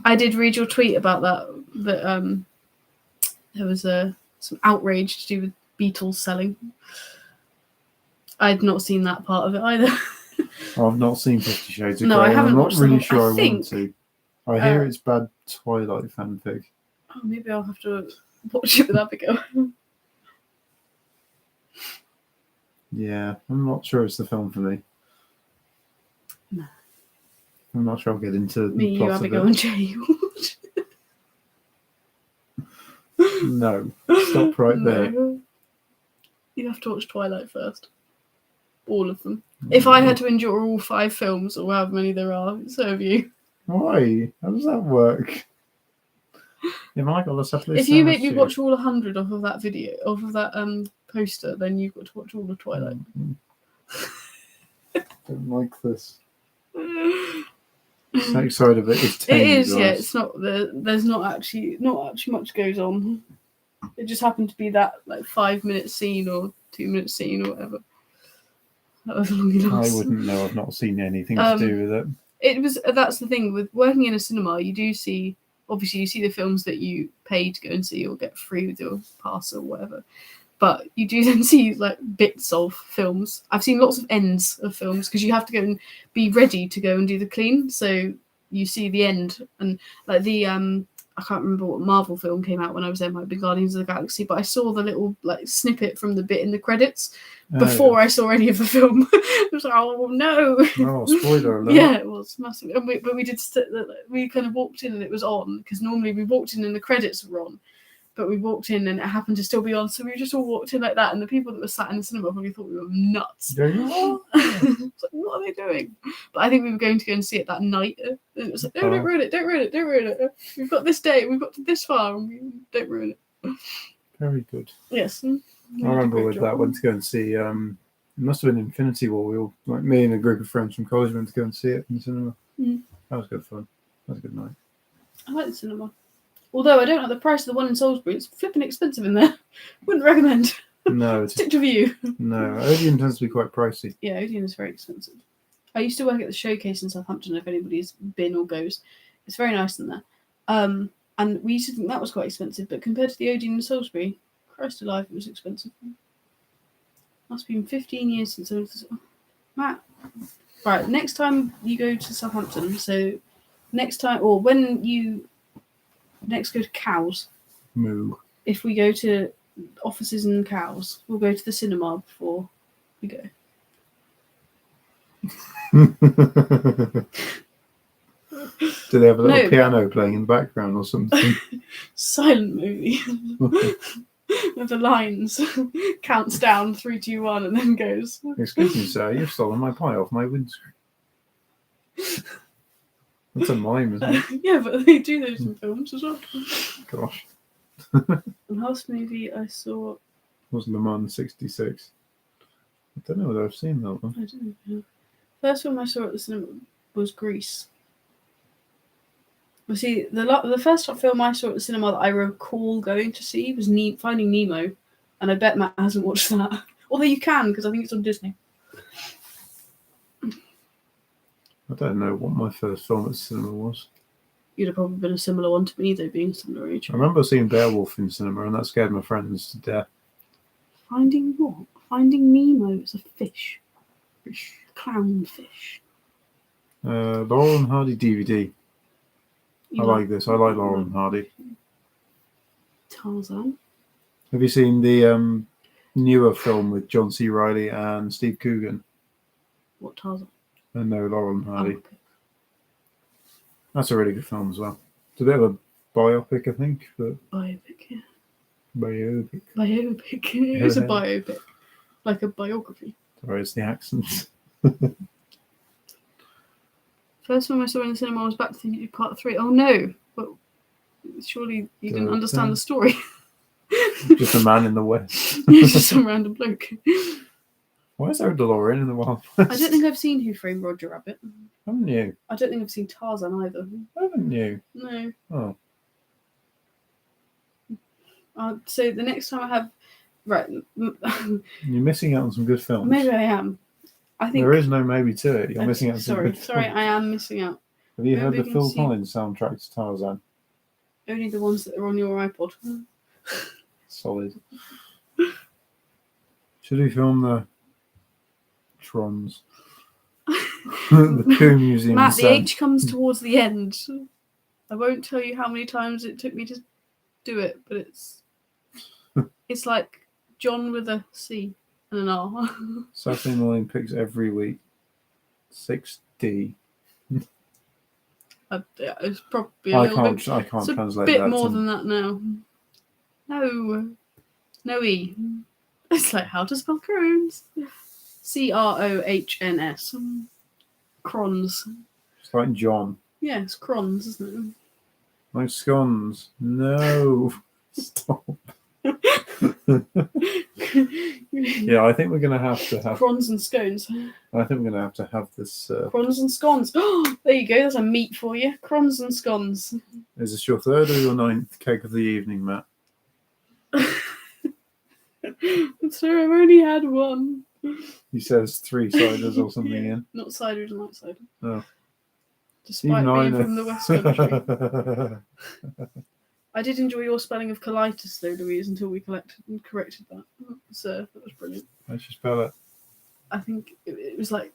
I did read your tweet about that there was some outrage to do with Beatles selling. I'd not seen that part of it either. I've not seen 50 Shades of Grey. No, I haven't. I'm not really sure I think, want to. I hear it's bad Twilight fanfic. Oh, maybe I'll have to watch it with Abigail. Yeah, I'm not sure it's the film for me. No. I'm not sure I'll get into Me, the plot you, Abigail, of and Jay. it. No, stop right there. You have to watch Twilight first. All of them. If I had to endure all 5 films, or however many there are, so have you. Why? How does that work? Yeah, my God, let's have this. If you make me watch all 100 off of that video, off of that poster, then you've got to watch all of Twilight. Don't like this. Sex side of it is tame. It is, yeah. It's not there's not actually much goes on. It just happened to be that like 5-minute scene or 2-minute scene or whatever. That was long enough. I wouldn't know. I've not seen anything to do with it. That's the thing with working in a cinema. You do see, obviously, you see the films that you pay to go and see or get free with your pass or whatever. But you do then see like bits of films. I've seen lots of ends of films because you have to go and be ready to go and do the clean. So you see the end and like the I can't remember what Marvel film came out when I was there. Might be Guardians of the Galaxy, but I saw the little like snippet from the bit in the credits before I saw any of the film. I was like, oh no! Oh, spoiler alert! Yeah, it was massive. And we did we kind of walked in and it was on because normally we walked in and the credits were on. But we walked in and it happened to still be on, so we just all walked in like that. And the people that were sat in the cinema probably thought we were nuts. It's like, what are they doing? But I think we were going to go and see it that night. And it was like, no, don't ruin it, don't ruin it, don't ruin it. We've got this day, we've got to this far, and we don't ruin it. Very good. Yes. I remember with that, went to go and see. It must have been Infinity War. We all, like me and a group of friends from college, went to go and see it in the cinema. That was good fun. That was a good night. I like the cinema. Although I don't like the price of the one in Salisbury. It's flipping expensive in there. Wouldn't recommend. No. Stick to View. No, Odeon tends to be quite pricey. Yeah, Odeon is very expensive. I used to work at the Showcase in Southampton, if anybody's been or goes. It's very nice in there. And we used to think that was quite expensive, but compared to the Odeon in Salisbury, Christ alive, it was expensive. Must have been 15 years since I was... Matt. Right, next time you go to Southampton, so next time, or when you... Next, go to Cows. Moo. If we go to offices and Cows, we'll go to the cinema before we go. Do they have a little piano playing in the background or something? Silent movie. With the lines. Counts down 3, 2, 1 and then goes. Excuse me, sir, you've stolen my pie off my windscreen. That's a mime, isn't it? Yeah, but they do those in films as well. Gosh. The last movie I saw was Le Mans 66. I don't know whether I've seen that one. I don't know. First film I saw at the cinema was Grease. Well, see, the first film I saw at the cinema that I recall going to see was Finding Nemo, and I bet Matt hasn't watched that. Although you can, because I think it's on Disney. I don't know what my first film at the cinema was. You'd have probably been a similar one to me, though, being a similar age. I remember seeing Beowulf in cinema, and that scared my friends to death. Finding what? Finding Nemo is a fish. Clownfish. Laurel and Hardy DVD. I like this. I like Laurel and Hardy. Tarzan. Have you seen the newer film with John C. Reilly and Steve Coogan? What Tarzan? No, Laurel and Hardy. Oh, okay. That's a really good film as well. It's a bit of a biopic, I think. But biopic, yeah. Biopic. It is a biopic. Like a biography. Sorry, it's the accents. First film I saw in the cinema was Back to the Future Part 3. Oh no! But surely you didn't understand the story. Just a man in the West. Just some random bloke. Why is there a DeLorean in the Wild West? I don't think I've seen Who Framed Roger Rabbit. Haven't you? I don't think I've seen Tarzan either. Haven't you? No. Oh. So the next time I have... Right. You're missing out on some good films. Maybe I am. I think there is no maybe to it. You're missing out. Sorry, I am missing out. Have you heard Maybe the we can Phil see- Collins soundtrack to Tarzan? Only the ones that are on your iPod. Solid. Should we film the Trons? The Coup Museum. Matt, the H comes towards the end. I won't tell you how many times it took me to do it, but it's like John with a C and an R. Saturday morning picks every week. 6D. It's probably a little bit. I can't It's a translate bit that. more than that now. No E. It's like how to spell Crohn's. Crohns. Crons. It's like John. Yeah, it's Crons, isn't My scones. No. Stop. it? Yeah, I think we're going to have Crons and scones. I think we're going to have this. Crons and scones. Oh, there you go. There's a meat for you. Crons and scones. Is this your third or your ninth cake of the evening, Matt? So I've only had one. He says 3 ciders or something in. Not cider and light cider. Oh. Despite Even being from the West Country. I did enjoy your spelling of colitis, though, Louise, until we corrected that. So that was brilliant. How should you spell it? I think it was like,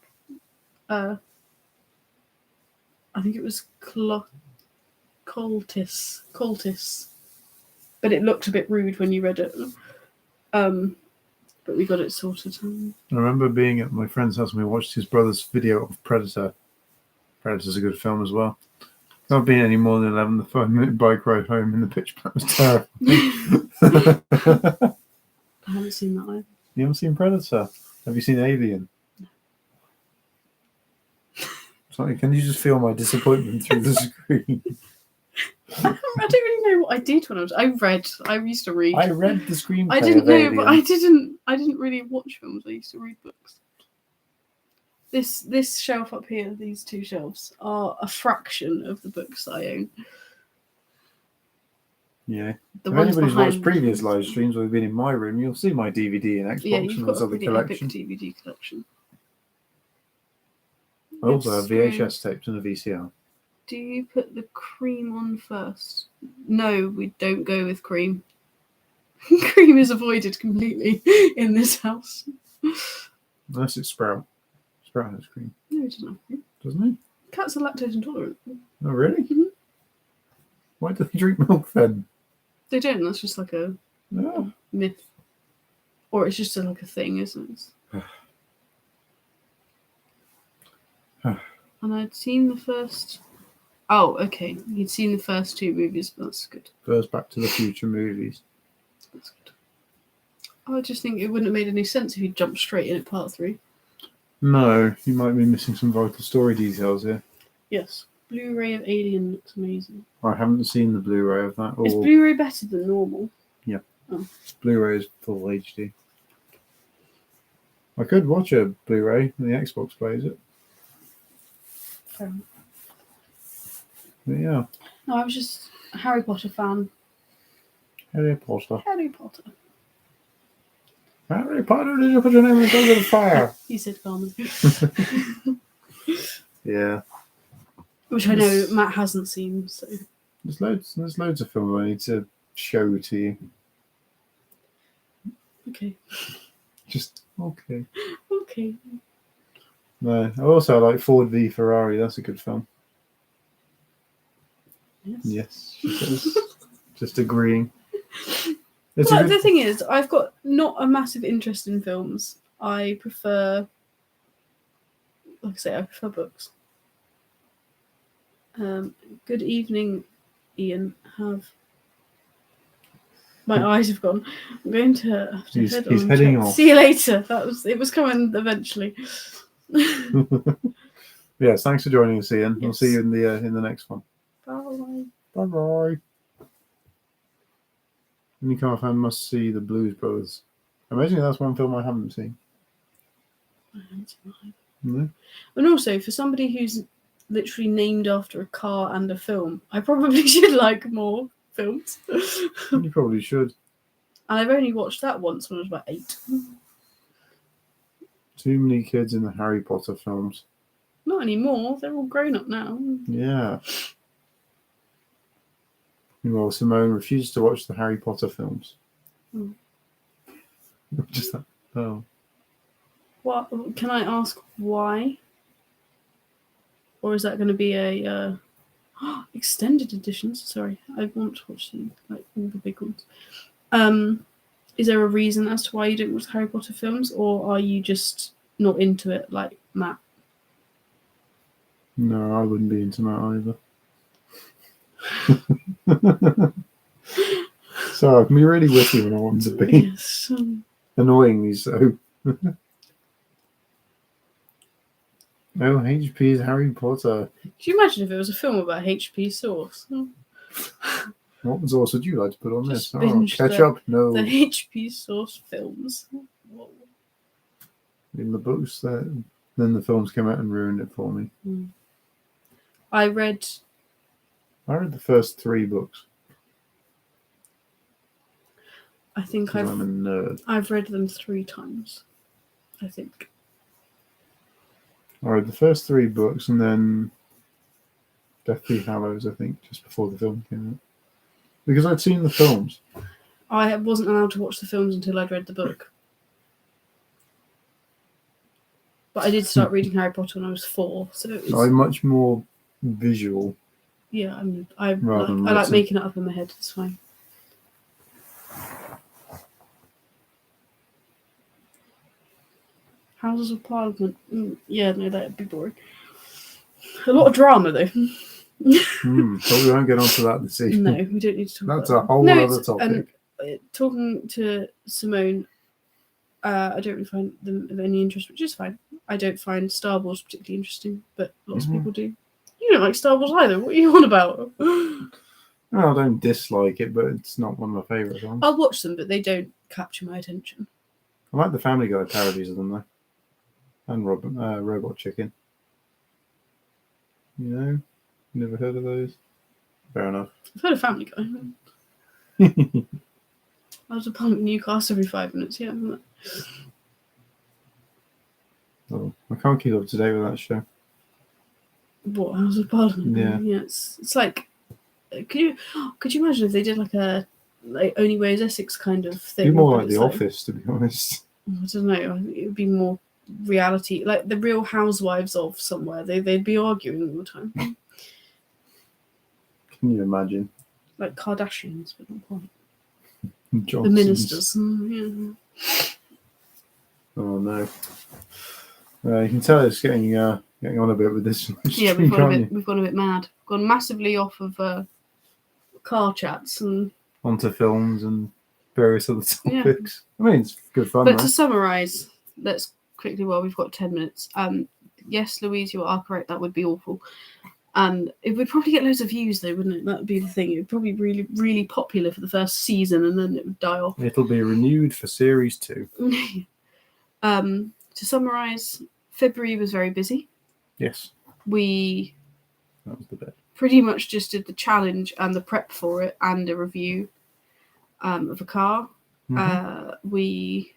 I think it was coltis, but it looked a bit rude when you read it. But we got it sorted. I remember being at my friend's house and we watched his brother's video of Predator. Predator's a good film as well. Not been any more than 11. The 5-minute bike ride home in the pitch black was terrible. I haven't seen that either. You haven't seen Predator? Have you seen Alien? Sorry, can you just feel my disappointment through the screen? I don't really know what I did when I used to read. I read the screenplay. I didn't of know, Alien. but I didn't really watch films. I used to read books. This shelf up here, these 2 shelves, are a fraction of the books I own. Yeah. The If ones anybody's behind watched previous live streams or have been in my room, you'll see my DVD and Xbox Yeah, you've and got this a other pretty collection. epic DVD collection. I also have Yes, VHS tapes and a VCR. Do you put the cream on first? No, we don't go with cream. Cream is avoided completely in this house. Unless it's Sprout. Sprout has cream. No, it doesn't have cream. Doesn't he? Cats are lactose intolerant. Oh, really? Mhm. Why do they drink milk then? They don't. That's just like a No. myth. Or it's just like a thing, isn't it? And I'd seen the first... Oh, okay. You'd seen the first 2 movies, but that's good. First Back to the Future movies. That's good. I just think it wouldn't have made any sense if you jumped straight in at part 3. No, you might be missing some vital story details here. Yes. Blu-ray of Alien looks amazing. I haven't seen the Blu-ray of that. Or Is Blu-ray better than normal? Blu-ray is full HD. I could watch a Blu-ray and the Xbox plays it. But yeah. No, I was just a Harry Potter fan. Harry Potter. Harry Potter. Harry Potter, did you put your name in the book of the fire? He said calmly. Yeah. Which I know Matt hasn't seen, so... There's loads of films I need to show to you. Okay. Just okay. Okay. No. I also like Ford v Ferrari, that's a good film. Yes. Yes, she says. Just agreeing. It's Well, a the good... thing is, I've got not a massive interest in films. I prefer... Like I say, I prefer books. Good evening, Ian. My eyes have gone. I'm going to have to head He's on. heading off. See you later. It was coming eventually. Yes, thanks for joining us, Ian. We'll Yes. see you in the next one. Bye. Bye bye. Any kind of fan must see the Blues Brothers. Imagine that's one film I haven't seen. No? And also, for somebody who's literally named after a car and a film, I probably should like more films. You probably should. And I've only watched that once when I was about 8. Too many kids in the Harry Potter films. Not anymore. They're all grown up now. Yeah. Well, Simone refuses to watch the Harry Potter films. Just that. Oh. What? Can I ask why? Or is that going to be a extended editions? Sorry, I want to watch all the big ones. Is there a reason as to why you don't watch Harry Potter films, or are you just not into it like Matt? No, I wouldn't be into that either. So I can be really witty when I want to be. Yes. Annoyingly so. Oh, HP is Harry Potter. Could you imagine if it was a film about HP sauce? What sauce would you like to put on Just this? Oh, binge ketchup? No. The HP sauce films. Whoa. In the books, then the films came out and ruined it for me. I read the first 3 books. I think I'm a nerd. I've read them 3 times. I think. I read the first 3 books and then Deathly Hallows, I think, just before the film came out. Because I'd seen the films. I wasn't allowed to watch the films until I'd read the book. But I did start reading Harry Potter when I was 4, so it was... I'm much more visual. Yeah, I like making it up in my head. It's fine. Houses of Parliament. Yeah, no, that'd be boring. A lot of drama, though. But we won't get onto that this evening. No, we don't need to talk about That's a whole other topic. Talking to Simone, I don't really find them of any interest, which is fine. I don't find Star Wars particularly interesting, but lots of people do. You don't like Star Wars either. What are you on about? No, I don't dislike it, but it's not one of my favourite films. I'll watch them, but they don't capture my attention. I like the Family Guy parodies of them, though. And Robot Chicken. You know? Never heard of those? Fair enough. I've heard of Family Guy. I was a pump Newcastle every 5 minutes, yeah. Oh, I can't keep up to date with that show. What, House of Parliament? Yeah. It's like, could you imagine if they did like a Only Way is Essex kind of thing? It'd be more like The Office, to be honest. I don't know. It would be more reality, like the Real Housewives of somewhere. They'd be arguing all the time. Can you imagine? Like Kardashians, but not quite. Johnsons. The ministers. Yeah. Oh no. You can tell it's getting on a bit with this. Yeah, we've gone a bit mad. Gone massively off of car chats and onto films and various other topics. Yeah. I mean, it's good fun. But to summarise, let's quickly. Well, we've got 10 minutes. Yes, Louise, you are correct. That would be awful. And it would probably get loads of views, though, wouldn't it? That would be the thing. It would probably be really, really popular for the first season, and then it would die off. It'll be renewed for series 2. To summarise, February was very busy. Yes. That was the bit. Pretty much just did the challenge and the prep for it and a review of a car. We...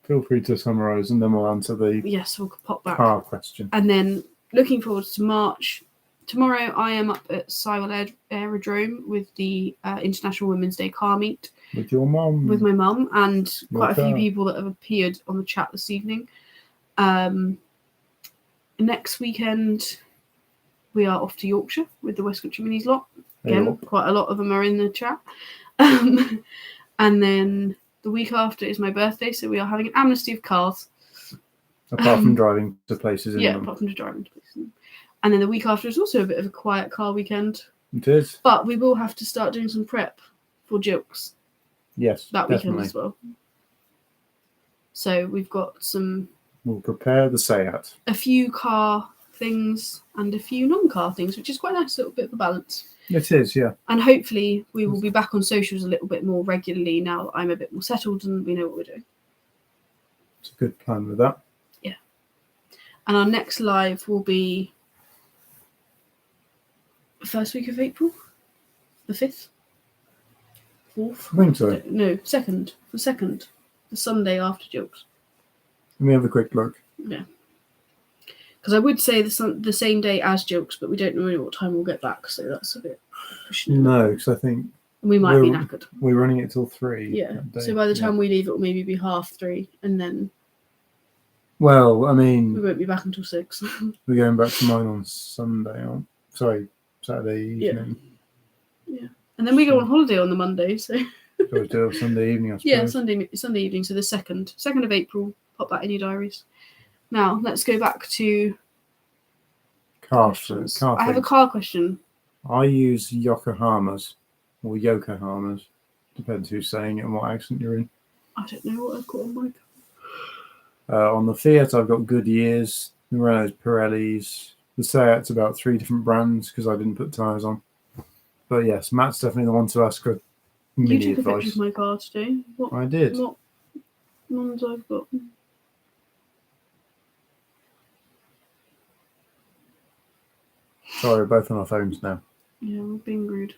Feel free to summarise, and then we'll answer the we'll pop back. Car question. And then looking forward to March. Tomorrow I am up at Sywell Aerodrome with the International Women's Day car meet. With your mum? With my mum and quite a few people that have appeared on the chat this evening. Next weekend we are off to Yorkshire with the West Country Minis lot. Again, quite a lot of them are in the chat. And then the week after is my birthday, so we are having an amnesty of cars. Apart from driving to places in them. Apart from driving to places. And then the week after is also a bit of a quiet car weekend. It is. But we will have to start doing some prep for Jilks. Yes, that definitely. Weekend as well. So we've got some... We'll prepare the Seat. A few car things and a few non-car things, which is quite a nice little bit of a balance. It is, yeah. And hopefully we will be back on socials a little bit more regularly now that I'm a bit more settled and we know what we're doing. It's a good plan with that. Yeah. And our next live will be first week of April? The 5th? 4th? I think so. No, 2nd. The 2nd. The Sunday after Jokes. Let me have a quick look. Yeah. Because I would say the same day as Jokes, but we don't know what time we'll get back, so that's a bit pushing it. No, because I think we might be knackered. We're running it till 3. Yeah. So by the time we leave, it will maybe be 3:30, and then. Well, I mean, we won't be back until 6. We're going back to mine on Sunday. Saturday evening. Yeah. And then we go on holiday on the Monday, so. So we do it Sunday evening, I suppose. Yeah, Sunday evening. So the 2nd of April. Pop that in your diaries. Now let's go back to. Car I have a car question. I use Yokohamas or Yokohamas. Depends who's saying it and what accent you're in. I don't know what I've got on my car. On the Fiat, I've got Goodyears, the Renault's Pirellis. The Seat's about 3 different brands because I didn't put tyres on. But yes, Matt's definitely the one to ask for mini advice. You took a picture of my car today. I did. What ones I've got? Sorry, we're both on our phones now. Yeah, we're being rude.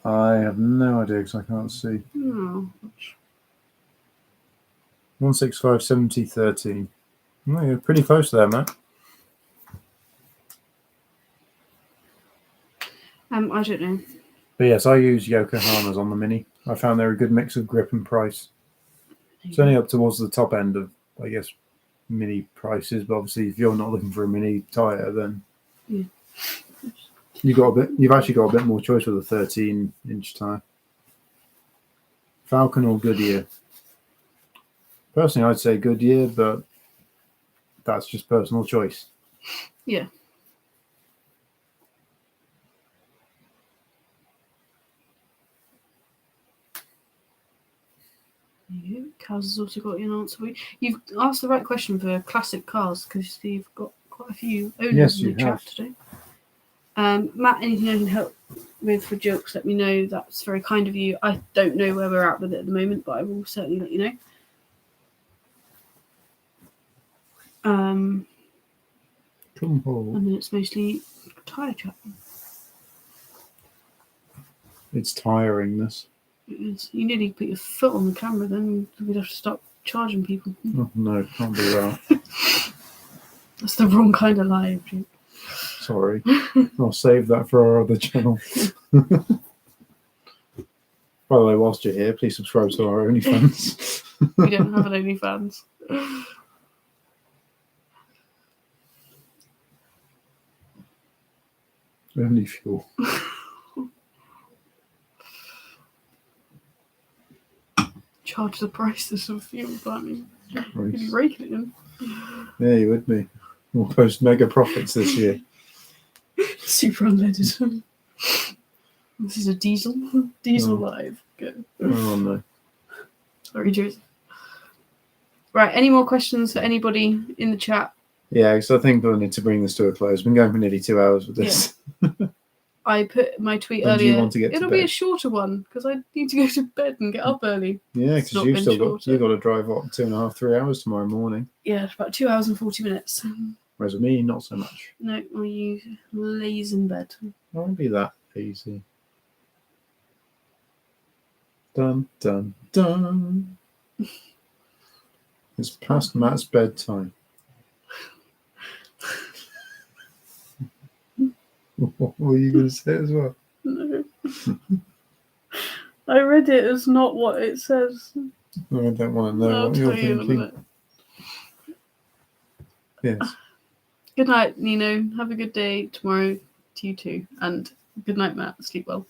I have no idea because I can't see. No. 165 70 13. Oh, you're pretty close there, Matt. I don't know. But yes, I use Yokohamas on the Mini. I found they're a good mix of grip and price. It's only up towards the top end of, I guess, Mini prices. But obviously, if you're not looking for a Mini tyre, then you've actually got a bit more choice with a 13-inch tyre. Falcon or Goodyear? Personally, I'd say Goodyear, but that's just personal choice. Yeah. Kaz has also got an answer for you. You've asked the right question for classic cars because you've got quite a few owners in the chat today. Matt, anything I can help with for Jokes, let me know. That's very kind of you. I don't know where we're at with it at the moment, but I will certainly let you know. And then it's mostly tyre chat. It's tiring, this. It is. You nearly put your foot on the camera, then we'd have to stop charging people. Oh, no, can't do that. That's the wrong kind of live. Sorry. I'll save that for our other channel. By the way, whilst you're here, please subscribe to our OnlyFans. We don't have an OnlyFans. Only fuel. Charge the prices of fuel, can't you? You'd be raking it in. Yeah, you would be. We'll post mega profits this year. Super unleaded. This is a diesel. Diesel live. Go. Oh no. Sorry, Joseph. Right, any more questions for anybody in the chat? Yeah, because I think we'll need to bring this to a close. We've been going for nearly 2 hours with this. Yeah. I put my tweet earlier. It'll be a shorter one because I need to go to bed and get up early. Yeah, because you've got to drive up 2.5, 3 hours tomorrow morning. Yeah, it's about 2 hours and 40 minutes. Whereas with me, not so much. No, you lays in bed. I won't be that easy. Dun dun dun. It's past Matt's bedtime. What were you going to say as well? No. I read it as not what it says. I don't want to know what you're thinking. Yes. Good night, Nino. Have a good day tomorrow to you too. And good night, Matt. Sleep well.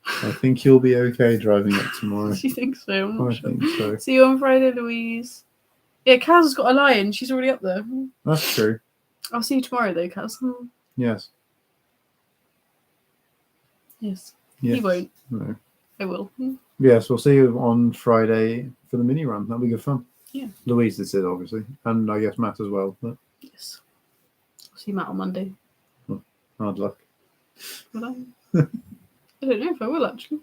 I think you'll be okay driving up tomorrow. Do you think so? I'm not sure. I think so. See you on Friday, Louise. Yeah, Kaz has got a lion. She's already up there. That's true. I'll see you tomorrow, though, Kaz. Yes. Yes. He won't. No. I will. Yes, we'll see you on Friday for the mini run. That'll be good fun. Yeah. Louise did it, obviously. And I guess Matt as well. But... Yes. I'll see Matt on Monday. Well, hard luck. Will I? I don't know if I will, actually.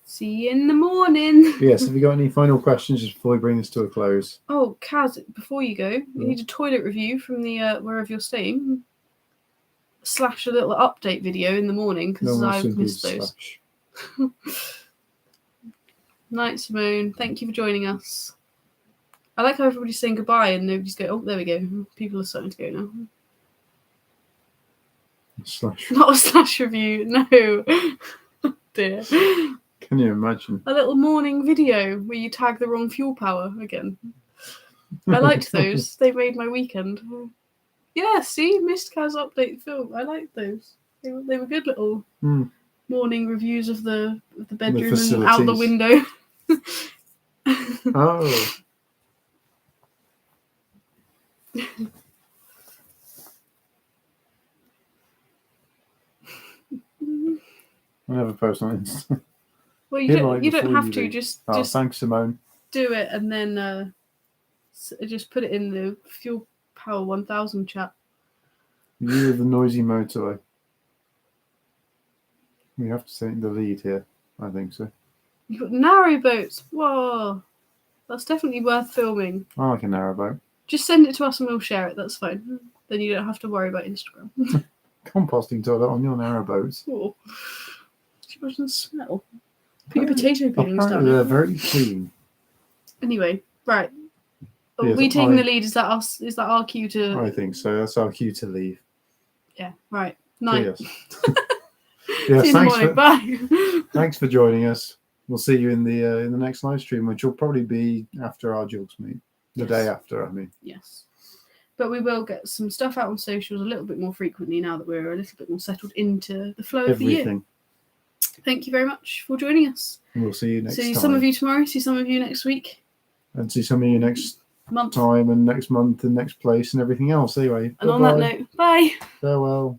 See you in the morning. Yes, have you got any final questions just before we bring this to a close? Oh, Kaz, before you go, you need a toilet review from the wherever you're staying. / a little update video in the morning because I've missed those. Night, Simone. Thank you for joining us. I like how everybody's saying goodbye and nobody's going. Oh, there we go. People are starting to go now. Slash. Not a slash review. No. Oh, dear. Can you imagine? A little morning video where you tag the wrong fuel power again. I liked those. They made my weekend. Yeah, see, Mistcaz update film. I liked those. They were good little morning reviews of the bedroom and out the window. Oh. I never post on Insta. Well, you don't have to. Just thanks, Simone. Do it and then just put it in the Fuel Power 1000 chat. You're the noisy motorway. We have to take the lead here. I think so. You've got narrow boats. Whoa. That's definitely worth filming. I like a narrow boat. Just send it to us and we'll share it. That's fine. Then you don't have to worry about Instagram. Composting toilet on your narrow boats. Oh. Can you imagine the smell? Put your potato peelings down. They're very clean. Anyway, right. Are we taking the lead? Is that us? Is that our cue to... I think so. That's our cue to leave. Yeah, right. Night. Yes. Yeah, see you in the morning. Bye. Thanks for joining us. We'll see you in the next live stream, which will probably be after our Jugs meet. The day after, I mean. Yes. But we will get some stuff out on socials a little bit more frequently now that we're a little bit more settled into the flow of the year. Thank you very much for joining us. And we'll see you next time. See some of you tomorrow. See some of you next week. And see some of you next month. Time and next month and next place and everything else. Anyway. And on that note, bye. Farewell.